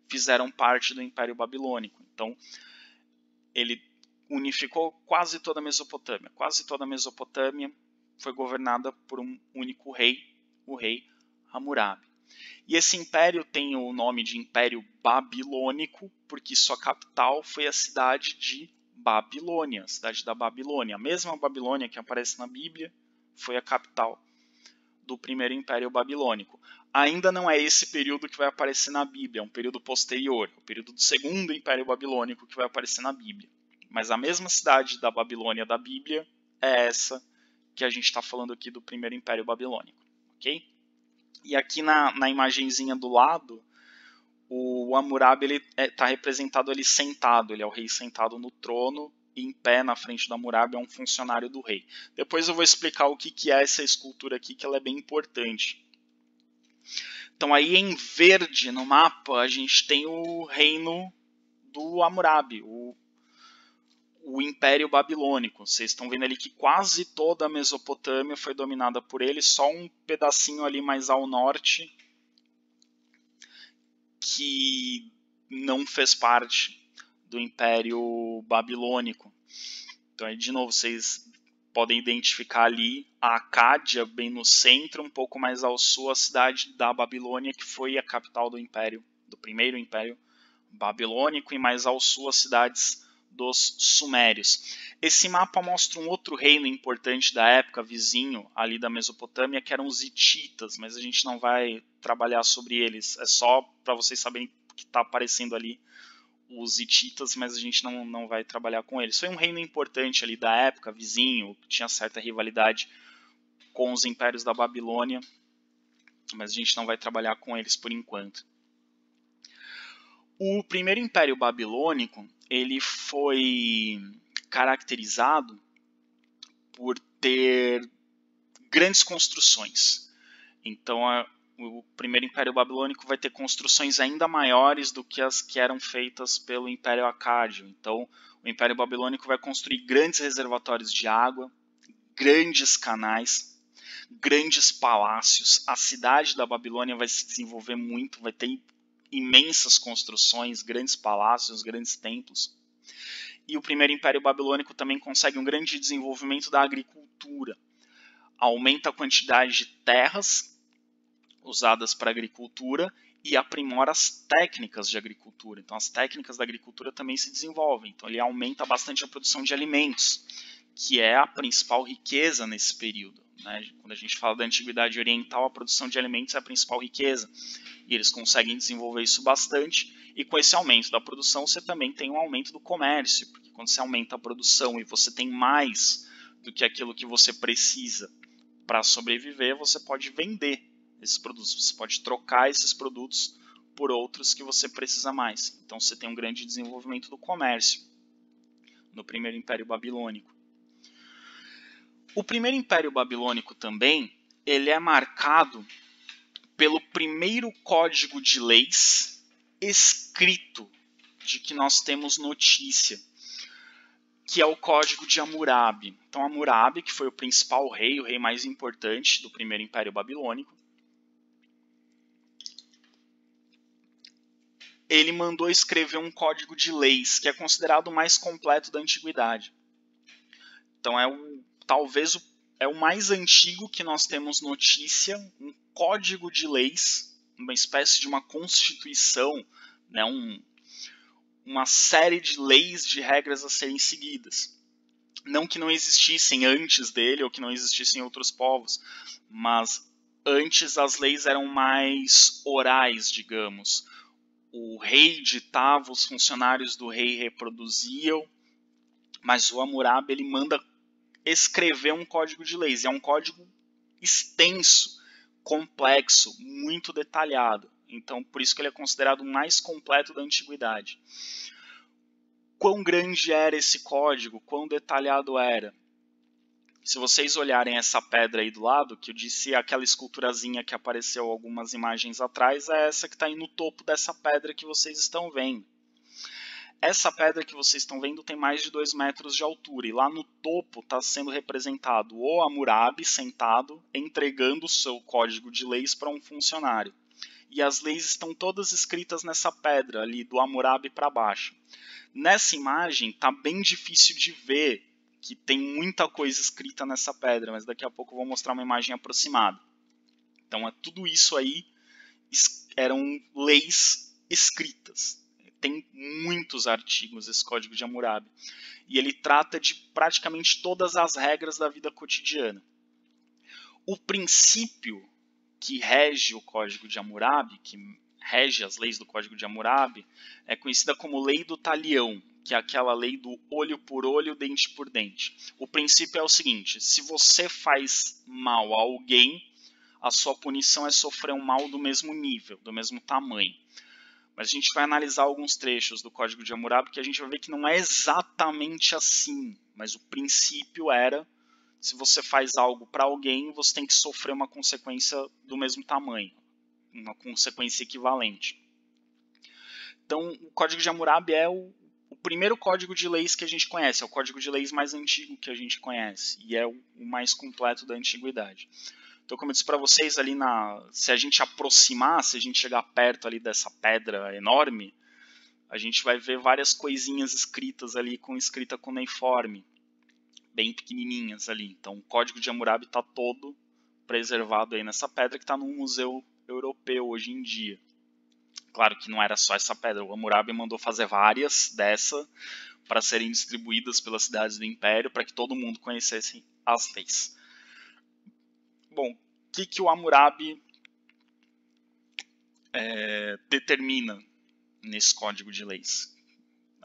fizeram parte do Império Babilônico. Então, ele unificou quase toda a Mesopotâmia. Quase toda a Mesopotâmia foi governada por um único rei, o rei Hammurabi. E esse império tem o nome de Império Babilônico, porque sua capital foi a cidade de Babilônia, a cidade da Babilônia. A mesma Babilônia que aparece na Bíblia foi a capital do primeiro Império Babilônico. Ainda não é esse período que vai aparecer na Bíblia, é um período posterior, o período do segundo Império Babilônico que vai aparecer na Bíblia. Mas a mesma cidade da Babilônia da Bíblia é essa que a gente está falando aqui do primeiro Império Babilônico, ok? E aqui na imagenzinha do lado, o Hammurabi está representado ali sentado. Ele é o rei sentado no trono e em pé na frente do Hammurabi é um funcionário do rei. Depois eu vou explicar o que é essa escultura aqui, que ela é bem importante. Então aí em verde no mapa a gente tem o reino do Hammurabi, o Império Babilônico. Vocês estão vendo ali que quase toda a Mesopotâmia foi dominada por ele, só um pedacinho ali mais ao norte que não fez parte do Império Babilônico. Então, aí, de novo, vocês podem identificar ali a Acádia, bem no centro, um pouco mais ao sul, a cidade da Babilônia, que foi a capital do Império, do primeiro Império Babilônico, e mais ao sul as cidades dos Sumérios. Esse mapa mostra um outro reino importante da época, vizinho ali da Mesopotâmia, que eram os hititas, mas a gente não vai trabalhar sobre eles, é só para vocês saberem que está aparecendo ali os hititas, mas a gente não vai trabalhar com eles. Foi um reino importante ali da época, vizinho, que tinha certa rivalidade com os impérios da Babilônia, mas a gente não vai trabalhar com eles por enquanto. O primeiro Império Babilônico, ele foi caracterizado por ter grandes construções. Então, o primeiro Império Babilônico vai ter construções ainda maiores do que as que eram feitas pelo Império Acádio. Então, o Império Babilônico vai construir grandes reservatórios de água, grandes canais, grandes palácios. A cidade da Babilônia vai se desenvolver muito, vai ter imensas construções, grandes palácios, grandes templos. E o primeiro Império Babilônico também consegue um grande desenvolvimento da agricultura. Aumenta a quantidade de terras usadas para agricultura e aprimora as técnicas de agricultura. Então as técnicas da agricultura também se desenvolvem. Então ele aumenta bastante a produção de alimentos, que é a principal riqueza nesse período. Né? Quando a gente fala da Antiguidade Oriental, a produção de alimentos é a principal riqueza. E eles conseguem desenvolver isso bastante. E com esse aumento da produção, você também tem um aumento do comércio. Porque quando você aumenta a produção e você tem mais do que aquilo que você precisa para sobreviver, você pode vender esses produtos. Você pode trocar esses produtos por outros que você precisa mais. Então você tem um grande desenvolvimento do comércio no primeiro Império Babilônico. O primeiro Império Babilônico também, ele é marcado pelo primeiro código de leis escrito de que nós temos notícia, que é o Código de Hammurabi. Então Hammurabi, que foi o principal rei, o rei mais importante do primeiro Império Babilônico, ele mandou escrever um código de leis, que é considerado o mais completo da antiguidade. Então talvez é o mais antigo que nós temos notícia, um código de leis, uma espécie de uma constituição, né, uma série de leis, de regras a serem seguidas. Não que não existissem antes dele ou que não existissem outros povos, mas antes as leis eram mais orais, digamos. O rei ditava, os funcionários do rei reproduziam, mas o Hammurabi ele manda escrever um código de leis. E é um código extenso, complexo, muito detalhado. Então, por isso que ele é considerado o mais completo da antiguidade. Quão grande era esse código? Quão detalhado era? Se vocês olharem essa pedra aí do lado, que eu disse aquela esculturazinha que apareceu algumas imagens atrás, é essa que está aí no topo dessa pedra que vocês estão vendo. Essa pedra que vocês estão vendo tem mais de 2 metros de altura, e lá no topo está sendo representado o Hammurabi sentado, entregando o seu código de leis para um funcionário. E as leis estão todas escritas nessa pedra ali, do Hammurabi para baixo. Nessa imagem está bem difícil de ver que tem muita coisa escrita nessa pedra, mas daqui a pouco eu vou mostrar uma imagem aproximada. Então tudo isso aí eram leis escritas. Tem muitos artigos esse Código de Hammurabi. E ele trata de praticamente todas as regras da vida cotidiana. O princípio que rege o Código de Hammurabi, que rege as leis do Código de Hammurabi, é conhecida como Lei do Talião, que é aquela lei do olho por olho, dente por dente. O princípio é o seguinte: se você faz mal a alguém, a sua punição é sofrer um mal do mesmo nível, do mesmo tamanho. Mas a gente vai analisar alguns trechos do Código de Hammurabi que a gente vai ver que não é exatamente assim, mas o princípio era: se você faz algo para alguém, você tem que sofrer uma consequência do mesmo tamanho, uma consequência equivalente. Então, o Código de Hammurabi é o primeiro código de leis que a gente conhece, é o código de leis mais antigo que a gente conhece, e é o mais completo da antiguidade. Então, como eu disse para vocês, ali se a gente aproximar, se a gente chegar perto ali dessa pedra enorme, a gente vai ver várias coisinhas escritas ali com escrita cuneiforme, bem pequenininhas ali. Então, o Código de Hammurabi está todo preservado aí nessa pedra que está num museu europeu hoje em dia. Claro que não era só essa pedra, o Hammurabi mandou fazer várias dessa para serem distribuídas pelas cidades do Império, para que todo mundo conhecesse as leis. Bom, o que o Hammurabi determina nesse Código de Leis?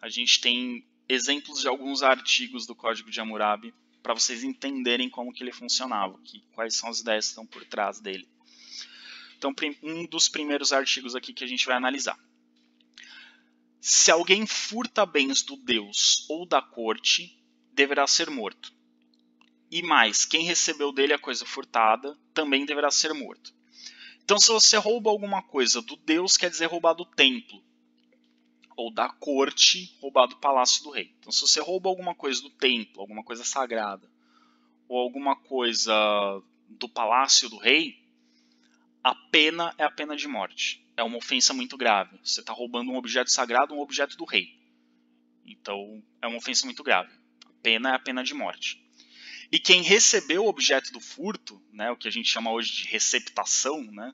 A gente tem exemplos de alguns artigos do Código de Hammurabi para vocês entenderem como que ele funcionava, quais são as ideias que estão por trás dele. Então, um dos primeiros artigos aqui que a gente vai analisar. Se alguém furta bens do Deus ou da corte, deverá ser morto. E mais, quem recebeu dele a coisa furtada também deverá ser morto. Então, se você rouba alguma coisa do Deus, quer dizer roubar do templo. Ou da corte, roubar do palácio do rei. Então, se você rouba alguma coisa do templo, alguma coisa sagrada, ou alguma coisa do palácio do rei, a pena é a pena de morte. É uma ofensa muito grave. Você está roubando um objeto sagrado, um objeto do rei. Então, é uma ofensa muito grave. A pena é a pena de morte. E quem recebeu o objeto do furto, né, o que a gente chama hoje de receptação, né,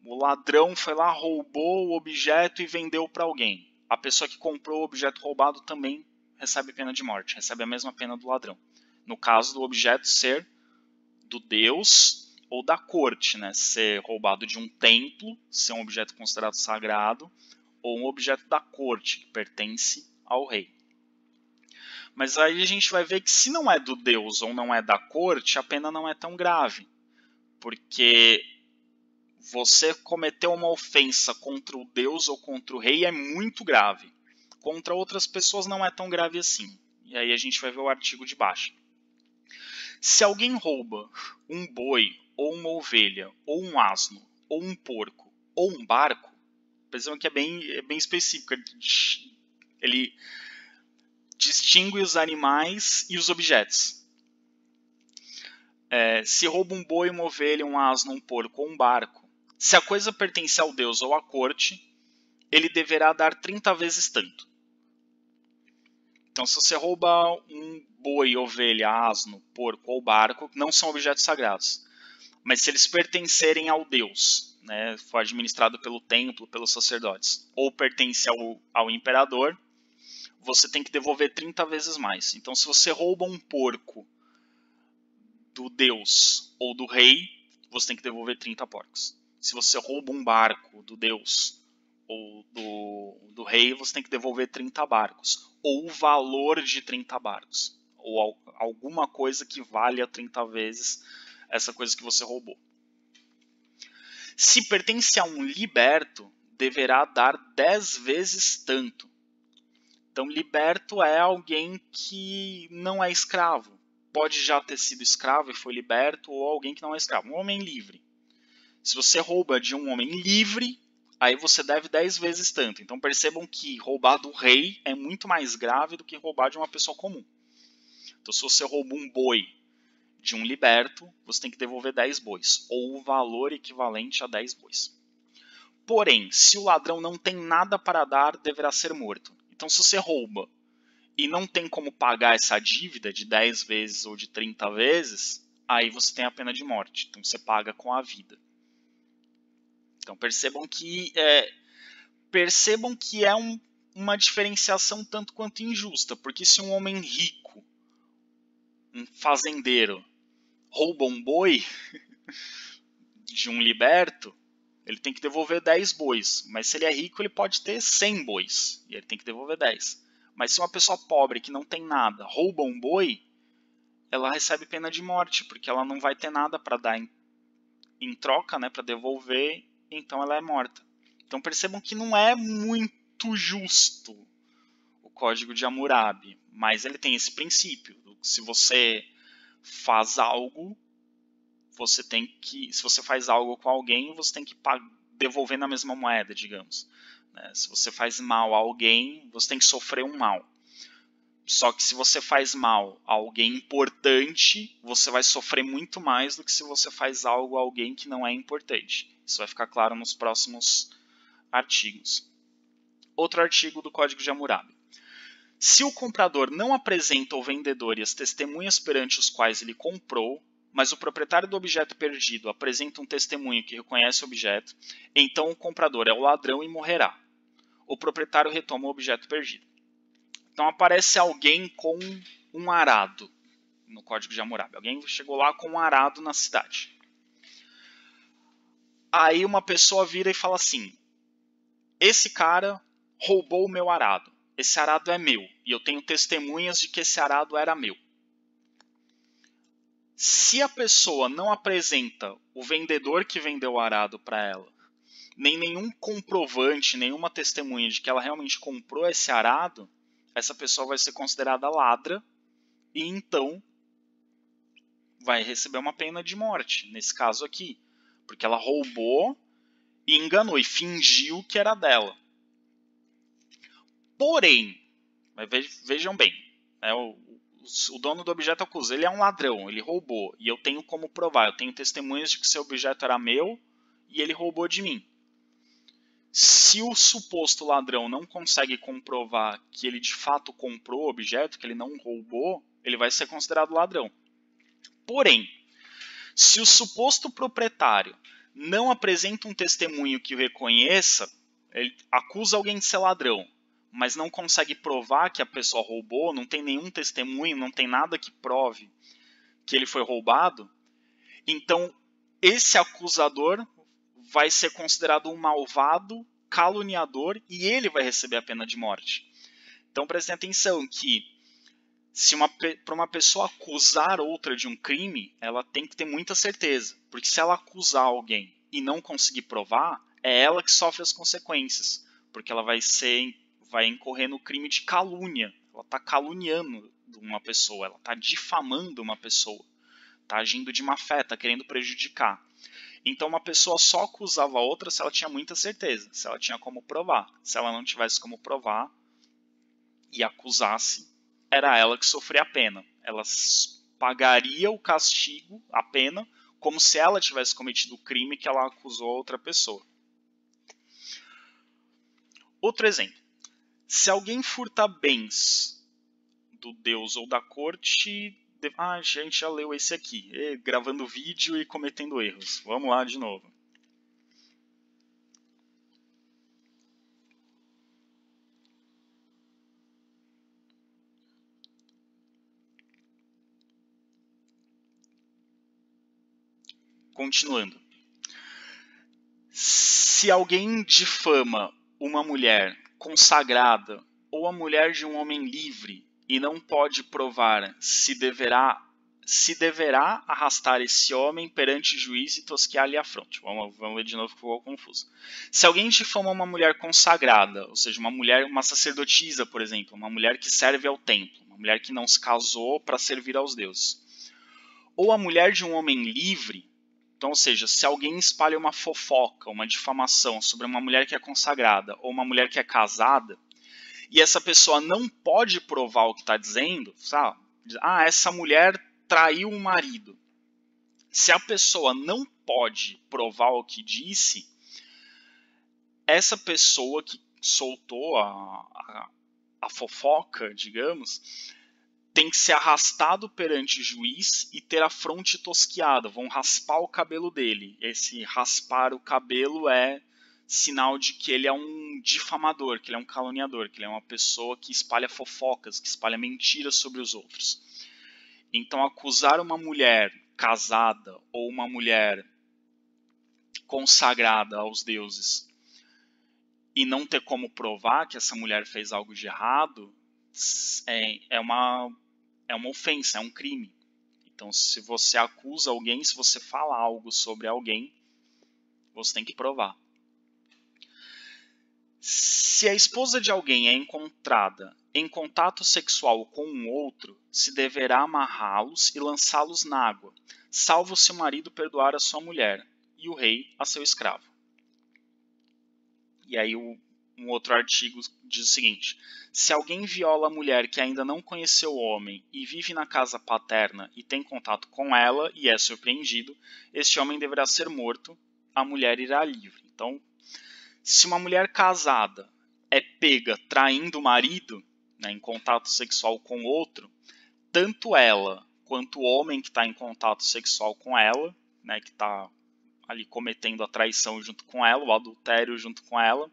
o ladrão foi lá, roubou o objeto e vendeu para alguém. A pessoa que comprou o objeto roubado também recebe pena de morte, recebe a mesma pena do ladrão. No caso do objeto ser do Deus ou da corte, né, ser roubado de um templo, ser um objeto considerado sagrado, ou um objeto da corte, que pertence ao rei. Mas aí a gente vai ver que se não é do Deus ou não é da corte, a pena não é tão grave. Porque você cometeu uma ofensa contra o Deus ou contra o rei é muito grave. Contra outras pessoas não é tão grave assim. E aí a gente vai ver o artigo de baixo. Se alguém rouba um boi, ou uma ovelha, ou um asno, ou um porco, ou um barco, percebam que é bem específico. Ele distingue os animais e os objetos. Se rouba um boi, uma ovelha, um asno, um porco ou um barco, se a coisa pertence ao Deus ou à corte, ele deverá dar 30 vezes tanto. Então, se você rouba um boi, ovelha, asno, porco ou barco, não são objetos sagrados. Mas se eles pertencerem ao Deus, né, foi administrado pelo templo, pelos sacerdotes, ou pertence ao imperador, você tem que devolver 30 vezes mais. Então, se você rouba um porco do Deus ou do rei, você tem que devolver 30 porcos. Se você rouba um barco do Deus ou do rei, você tem que devolver 30 barcos. Ou o valor de 30 barcos. Ou alguma coisa que valha 30 vezes essa coisa que você roubou. Se pertence a um liberto, deverá dar 10 vezes tanto. Então, liberto é alguém que não é escravo. pode já ter sido escravo e foi liberto, ou alguém que não é escravo, um homem livre. Se você rouba de um homem livre, aí você deve 10 vezes tanto. Então percebam que roubar do rei é muito mais grave do que roubar de uma pessoa comum. Então se você rouba um boi de um liberto, você tem que devolver 10 bois, ou o valor equivalente a 10 bois. Porém, se o ladrão não tem nada para dar, deverá ser morto. Então se você rouba e não tem como pagar essa dívida de 10 vezes ou de 30 vezes, aí você tem a pena de morte. Então você paga com a vida. Então percebam que é uma diferenciação tanto quanto injusta, porque se um homem rico, um fazendeiro, rouba um boi de um liberto, ele tem que devolver 10 bois, mas se ele é rico ele pode ter 100 bois, e ele tem que devolver 10. Mas se uma pessoa pobre que não tem nada rouba um boi, ela recebe pena de morte, porque ela não vai ter nada para dar em troca, né, para devolver, então ela é morta. Então percebam que não é muito justo o Código de Hammurabi, mas ele tem esse princípio. Se você faz algo, se você faz algo com alguém, você tem que devolver na mesma moeda, digamos. Se você faz mal a alguém, você tem que sofrer um mal. Só que se você faz mal a alguém importante, você vai sofrer muito mais do que se você faz algo a alguém que não é importante. Isso vai ficar claro nos próximos artigos. Outro artigo do Código de Hammurabi. Se o comprador não apresenta ao vendedor e as testemunhas perante os quais ele comprou, mas o proprietário do objeto perdido apresenta um testemunho que reconhece o objeto, então o comprador é o ladrão e morrerá. O proprietário retoma o objeto perdido. Então aparece alguém com um arado no Código de Hammurabi. Alguém chegou lá com um arado na cidade. Aí uma pessoa vira e fala assim: esse cara roubou o meu arado. Esse arado é meu. E eu tenho testemunhas de que esse arado era meu. Se a pessoa não apresenta o vendedor que vendeu o arado para ela, nem nenhum comprovante, nenhuma testemunha de que ela realmente comprou esse arado, essa pessoa vai ser considerada ladra e então vai receber uma pena de morte, nesse caso aqui. Porque ela roubou e enganou e fingiu que era dela. Porém, vejam bem, o dono do objeto acusa, ele é um ladrão, ele roubou, e eu tenho como provar, eu tenho testemunhas de que seu objeto era meu e ele roubou de mim. Se o suposto ladrão não consegue comprovar que ele de fato comprou o objeto, que ele não roubou, ele vai ser considerado ladrão. Porém, se o suposto proprietário não apresenta um testemunho que o reconheça, ele acusa alguém de ser ladrão, mas não consegue provar que a pessoa roubou, não tem nenhum testemunho, não tem nada que prove que ele foi roubado, então esse acusador vai ser considerado um malvado, caluniador, e ele vai receber a pena de morte. Então prestem atenção que se para uma pessoa acusar outra de um crime, ela tem que ter muita certeza, porque se ela acusar alguém e não conseguir provar, é ela que sofre as consequências, porque ela vai incorrer no crime de calúnia. Ela está caluniando uma pessoa, ela está difamando uma pessoa, está agindo de má fé, está querendo prejudicar. Então uma pessoa só acusava a outra se ela tinha muita certeza, se ela tinha como provar. Se ela não tivesse como provar e acusasse, era ela que sofria a pena. Ela pagaria o castigo, a pena, como se ela tivesse cometido o crime que ela acusou a outra pessoa. Outro exemplo. Se alguém furta bens do deus ou da corte... a gente já leu esse aqui. Gravando vídeo e cometendo erros. Vamos lá de novo. Continuando. Se alguém difama uma mulher consagrada ou a mulher de um homem livre e não pode provar se deverá arrastar esse homem perante o juiz e tosquear-lhe a fronte. Vamos ver de novo que ficou confuso. Se alguém difama uma mulher consagrada, ou seja, uma sacerdotisa, por exemplo, uma mulher que serve ao templo, uma mulher que não se casou para servir aos deuses, ou a mulher de um homem livre, então, ou seja, se alguém espalha uma fofoca, uma difamação sobre uma mulher que é consagrada ou uma mulher que é casada, e essa pessoa não pode provar o que está dizendo, sabe? Ah, essa mulher traiu o marido. Se a pessoa não pode provar o que disse, essa pessoa que soltou a fofoca, digamos, tem que ser arrastado perante o juiz e ter a fronte tosquiada. Vão raspar o cabelo dele. Esse raspar o cabelo é sinal de que ele é um difamador, que ele é um caluniador, que ele é uma pessoa que espalha fofocas, que espalha mentiras sobre os outros. Então, acusar uma mulher casada ou uma mulher consagrada aos deuses e não ter como provar que essa mulher fez algo de errado é uma ofensa, é um crime. Então, se você acusa alguém, se você fala algo sobre alguém, você tem que provar. Se a esposa de alguém é encontrada em contato sexual com um outro, se deverá amarrá-los e lançá-los na água, salvo se o marido perdoar a sua mulher e o rei a seu escravo. E aí um outro artigo diz o seguinte: se alguém viola a mulher que ainda não conheceu o homem e vive na casa paterna e tem contato com ela e é surpreendido, este homem deverá ser morto, a mulher irá livre. Então, se uma mulher casada é pega traindo o marido, né, em contato sexual com outro, tanto ela quanto o homem que está em contato sexual com ela, né, que está ali cometendo a traição junto com ela, o adultério junto com ela,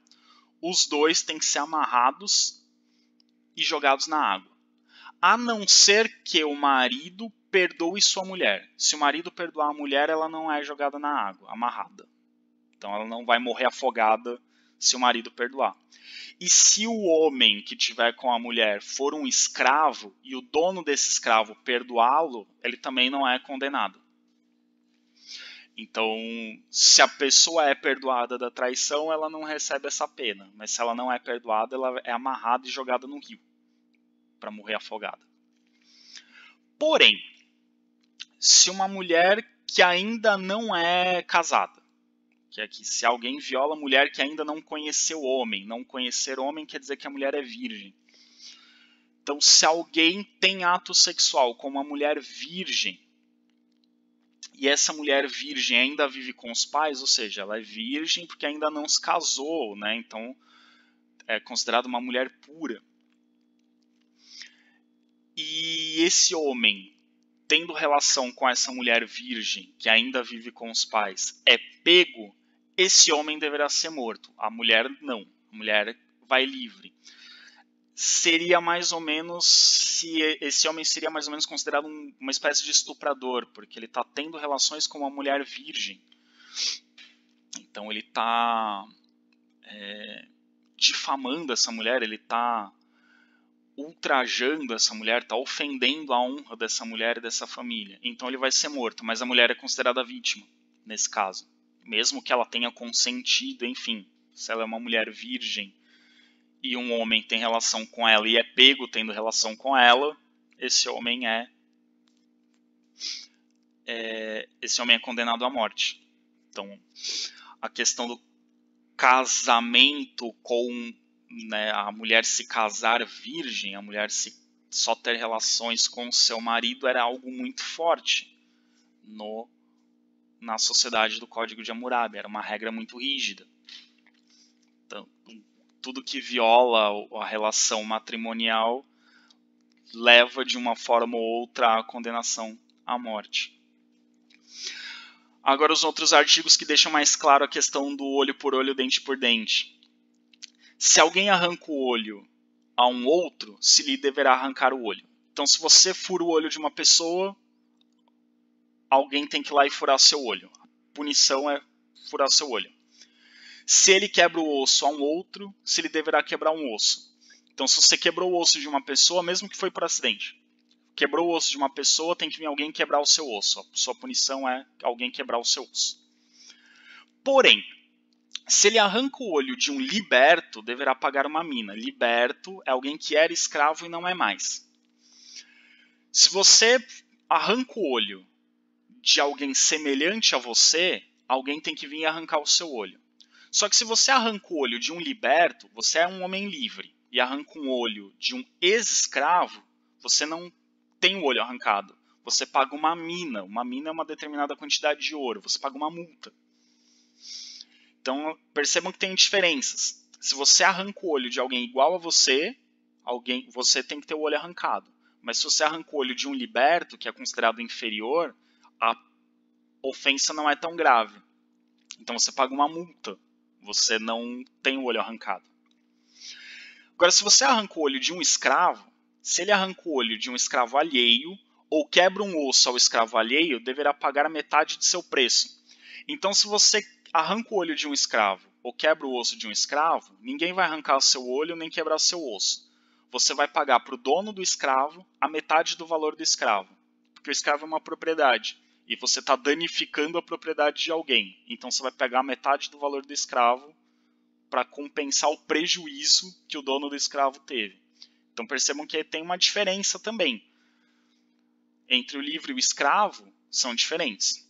os dois têm que ser amarrados e jogados na água. A não ser que o marido perdoe sua mulher. Se o marido perdoar a mulher, ela não é jogada na água, amarrada. Então ela não vai morrer afogada se o marido perdoar. E se o homem que tiver com a mulher for um escravo e o dono desse escravo perdoá-lo, ele também não é condenado. Então, se a pessoa é perdoada da traição, ela não recebe essa pena. Mas se ela não é perdoada, ela é amarrada e jogada no rio para morrer afogada. Porém, se uma mulher que ainda não é casada, que é que se alguém viola a mulher que ainda não conheceu homem, não conhecer homem quer dizer que a mulher é virgem. Então, se alguém tem ato sexual com uma mulher virgem, e essa mulher virgem ainda vive com os pais, ou seja, ela é virgem porque ainda não se casou, né? Então é considerada uma mulher pura. E esse homem, tendo relação com essa mulher virgem, que ainda vive com os pais, é pego, esse homem deverá ser morto. A mulher não. A mulher vai livre. Seria mais ou menos, esse homem seria mais ou menos considerado uma espécie de estuprador, porque ele está tendo relações com uma mulher virgem. Então ele está difamando essa mulher, ele está ultrajando essa mulher, está ofendendo a honra dessa mulher e dessa família. Então ele vai ser morto, mas a mulher é considerada vítima nesse caso. Mesmo que ela tenha consentido, enfim, se ela é uma mulher virgem e um homem tem relação com ela e é pego tendo relação com ela, esse homem é condenado à morte. Então, a questão do casamento com, né, a mulher se casar virgem, a mulher só ter relações com seu marido era algo muito forte na sociedade do Código de Hammurabi, era uma regra muito rígida. Então, tudo que viola a relação matrimonial leva de uma forma ou outra à condenação à morte. Agora os outros artigos que deixam mais claro a questão do olho por olho, dente por dente. Se alguém arranca o olho a um outro, se lhe deverá arrancar o olho. Então, se você fura o olho de uma pessoa, alguém tem que ir lá e furar seu olho. A punição é furar seu olho. Se ele quebra o osso a um outro, se lhe deverá quebrar um osso. Então, se você quebrou o osso de uma pessoa, mesmo que foi por acidente, quebrou o osso de uma pessoa, tem que vir alguém quebrar o seu osso. A sua punição é alguém quebrar o seu osso. Porém, se ele arranca o olho de um liberto, deverá pagar uma mina. Liberto é alguém que era escravo e não é mais. Se você arranca o olho de alguém semelhante a você, alguém tem que vir e arrancar o seu olho. Só que se você arranca o olho de um liberto, você é um homem livre, e arranca um olho de um ex-escravo, você não tem o olho arrancado. Você paga uma mina. Uma mina é uma determinada quantidade de ouro. Você paga uma multa. Então, percebam que tem diferenças. Se você arranca o olho de alguém igual a você, você tem que ter o olho arrancado. Mas se você arranca o olho de um liberto, que é considerado inferior, a ofensa não é tão grave. Então você paga uma multa. Você não tem o olho arrancado. Agora, se você arranca o olho de um escravo, se ele arranca o olho de um escravo alheio, ou quebra um osso ao escravo alheio, deverá pagar a metade de seu preço. Então, se você arranca o olho de um escravo, ou quebra o osso de um escravo, ninguém vai arrancar o seu olho nem quebrar o seu osso. Você vai pagar para o dono do escravo a metade do valor do escravo. Porque o escravo é uma propriedade. E você está danificando a propriedade de alguém. Então você vai pegar a metade do valor do escravo para compensar o prejuízo que o dono do escravo teve. Então percebam que tem uma diferença também. Entre o livre e o escravo são diferentes.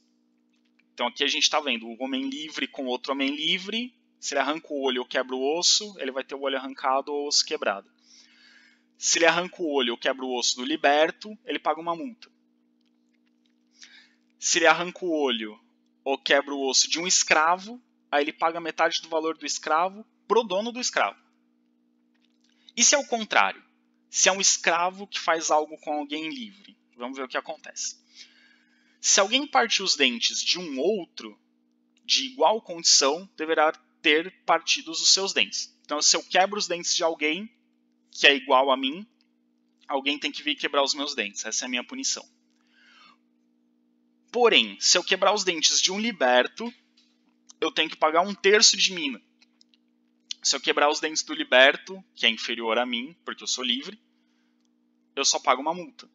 Então aqui a gente está vendo o homem livre com outro homem livre. Se ele arranca o olho ou quebra o osso, ele vai ter o olho arrancado ou o osso quebrado. Se ele arranca o olho ou quebra o osso do liberto, ele paga uma multa. Se ele arranca o olho ou quebra o osso de um escravo, aí ele paga metade do valor do escravo pro dono do escravo. E se é o contrário? Se é um escravo que faz algo com alguém livre? Vamos ver o que acontece. Se alguém partir os dentes de um outro, de igual condição, deverá ter partido os seus dentes. Então, se eu quebro os dentes de alguém que é igual a mim, alguém tem que vir quebrar os meus dentes. Essa é a minha punição. Porém, se eu quebrar os dentes de um liberto, eu tenho que pagar 1/3 de mina. Se eu quebrar os dentes do liberto, que é inferior a mim, porque eu sou livre, eu só pago uma multa.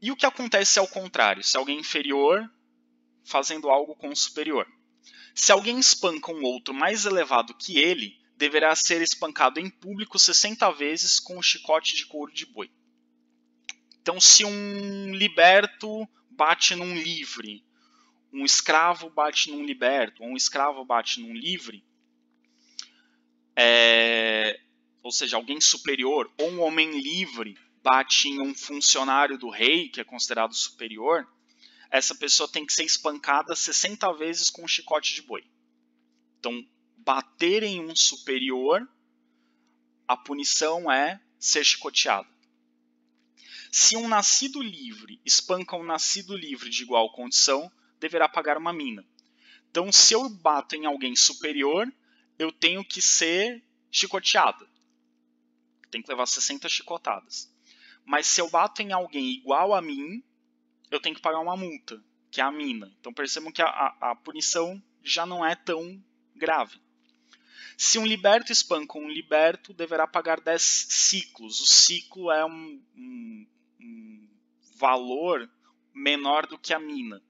E o que acontece se é o contrário? Se alguém é inferior fazendo algo com o superior. Se alguém espanca um outro mais elevado que ele, deverá ser espancado em público 60 vezes com um chicote de couro de boi. Então, se um liberto bate num livre, um escravo bate num liberto, ou um escravo bate num livre, ou seja, alguém superior, ou um homem livre bate em um funcionário do rei, que é considerado superior, essa pessoa tem que ser espancada 60 vezes com um chicote de boi. Então, bater em um superior, a punição é ser chicoteado. Se um nascido livre espanca um nascido livre de igual condição, deverá pagar uma mina. Então, se eu bato em alguém superior, eu tenho que ser chicoteado. Tem que levar 60 chicotadas. Mas se eu bato em alguém igual a mim, eu tenho que pagar uma multa, que é a mina. Então percebam que a punição já não é tão grave. Se um liberto espanca um liberto, deverá pagar 10 ciclos. O ciclo é um valor menor do que a mina.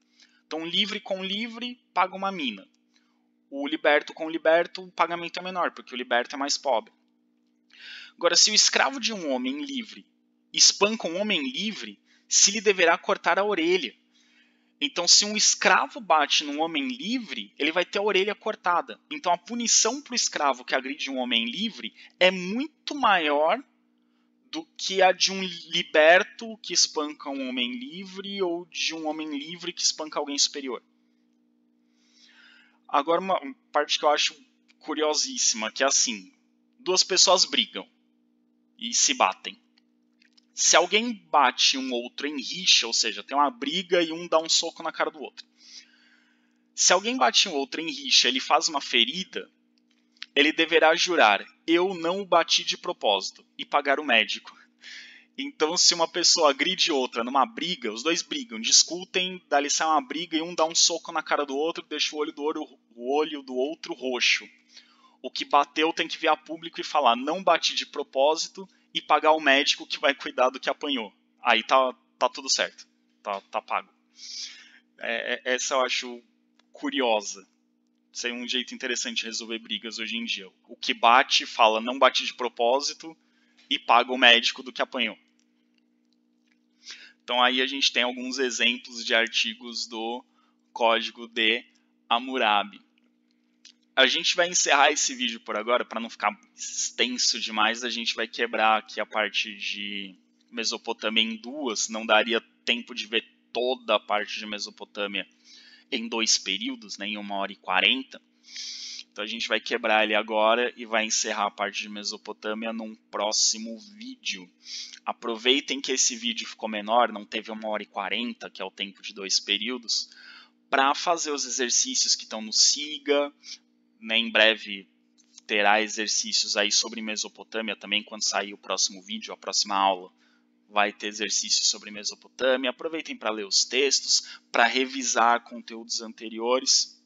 Então livre com livre, paga uma mina. O liberto com liberto, o pagamento é menor, porque o liberto é mais pobre. Agora, se o escravo de um homem livre espanca um homem livre, se lhe deverá cortar a orelha. Então, se um escravo bate num homem livre, ele vai ter a orelha cortada. Então, a punição para o escravo que agride um homem livre é muito maior do que a de um liberto que espanca um homem livre ou de um homem livre que espanca alguém superior. Agora, uma parte que eu acho curiosíssima, que é assim, duas pessoas brigam e se batem. Se alguém bate um outro em rixa, ou seja, tem uma briga e um dá um soco na cara do outro. Se alguém bate um outro em rixa, ele faz uma ferida, ele deverá jurar, eu não o bati de propósito, e pagar o médico. Então, se uma pessoa agride outra numa briga, os dois brigam, discutem, dali sai uma briga e um dá um soco na cara do outro, deixa o olho do outro roxo. O que bateu tem que vir a público e falar, não bati de propósito, e pagar o médico que vai cuidar do que apanhou. Aí tá tudo certo, tá pago. Essa eu acho curiosa. Isso é um jeito interessante de resolver brigas hoje em dia. O que bate fala, não bati de propósito, e paga o médico do que apanhou. Então aí a gente tem alguns exemplos de artigos do Código de Hammurabi. A gente vai encerrar esse vídeo por agora, para não ficar extenso demais. A gente vai quebrar aqui a parte de Mesopotâmia em duas. Não daria tempo de ver toda a parte de Mesopotâmia em 2 períodos, né, em 1h40. Então a gente vai quebrar ele agora e vai encerrar a parte de Mesopotâmia num próximo vídeo. Aproveitem que esse vídeo ficou menor, não teve 1h40, que é o tempo de 2 períodos, para fazer os exercícios que estão no SIGA. Né, em breve terá exercícios aí sobre Mesopotâmia também, quando sair o próximo vídeo, a próxima aula. Vai ter exercícios sobre Mesopotâmia. Aproveitem para ler os textos, para revisar conteúdos anteriores,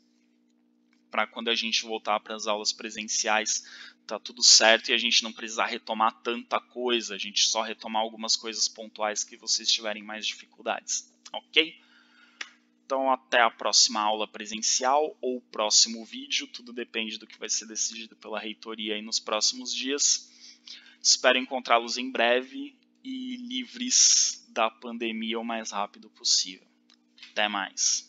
para quando a gente voltar para as aulas presenciais, tá tudo certo e a gente não precisar retomar tanta coisa, a gente só retomar algumas coisas pontuais que vocês tiverem mais dificuldades, ok? Então até a próxima aula presencial ou próximo vídeo, tudo depende do que vai ser decidido pela reitoria aí nos próximos dias. Espero encontrá-los em breve e livres da pandemia o mais rápido possível. Até mais!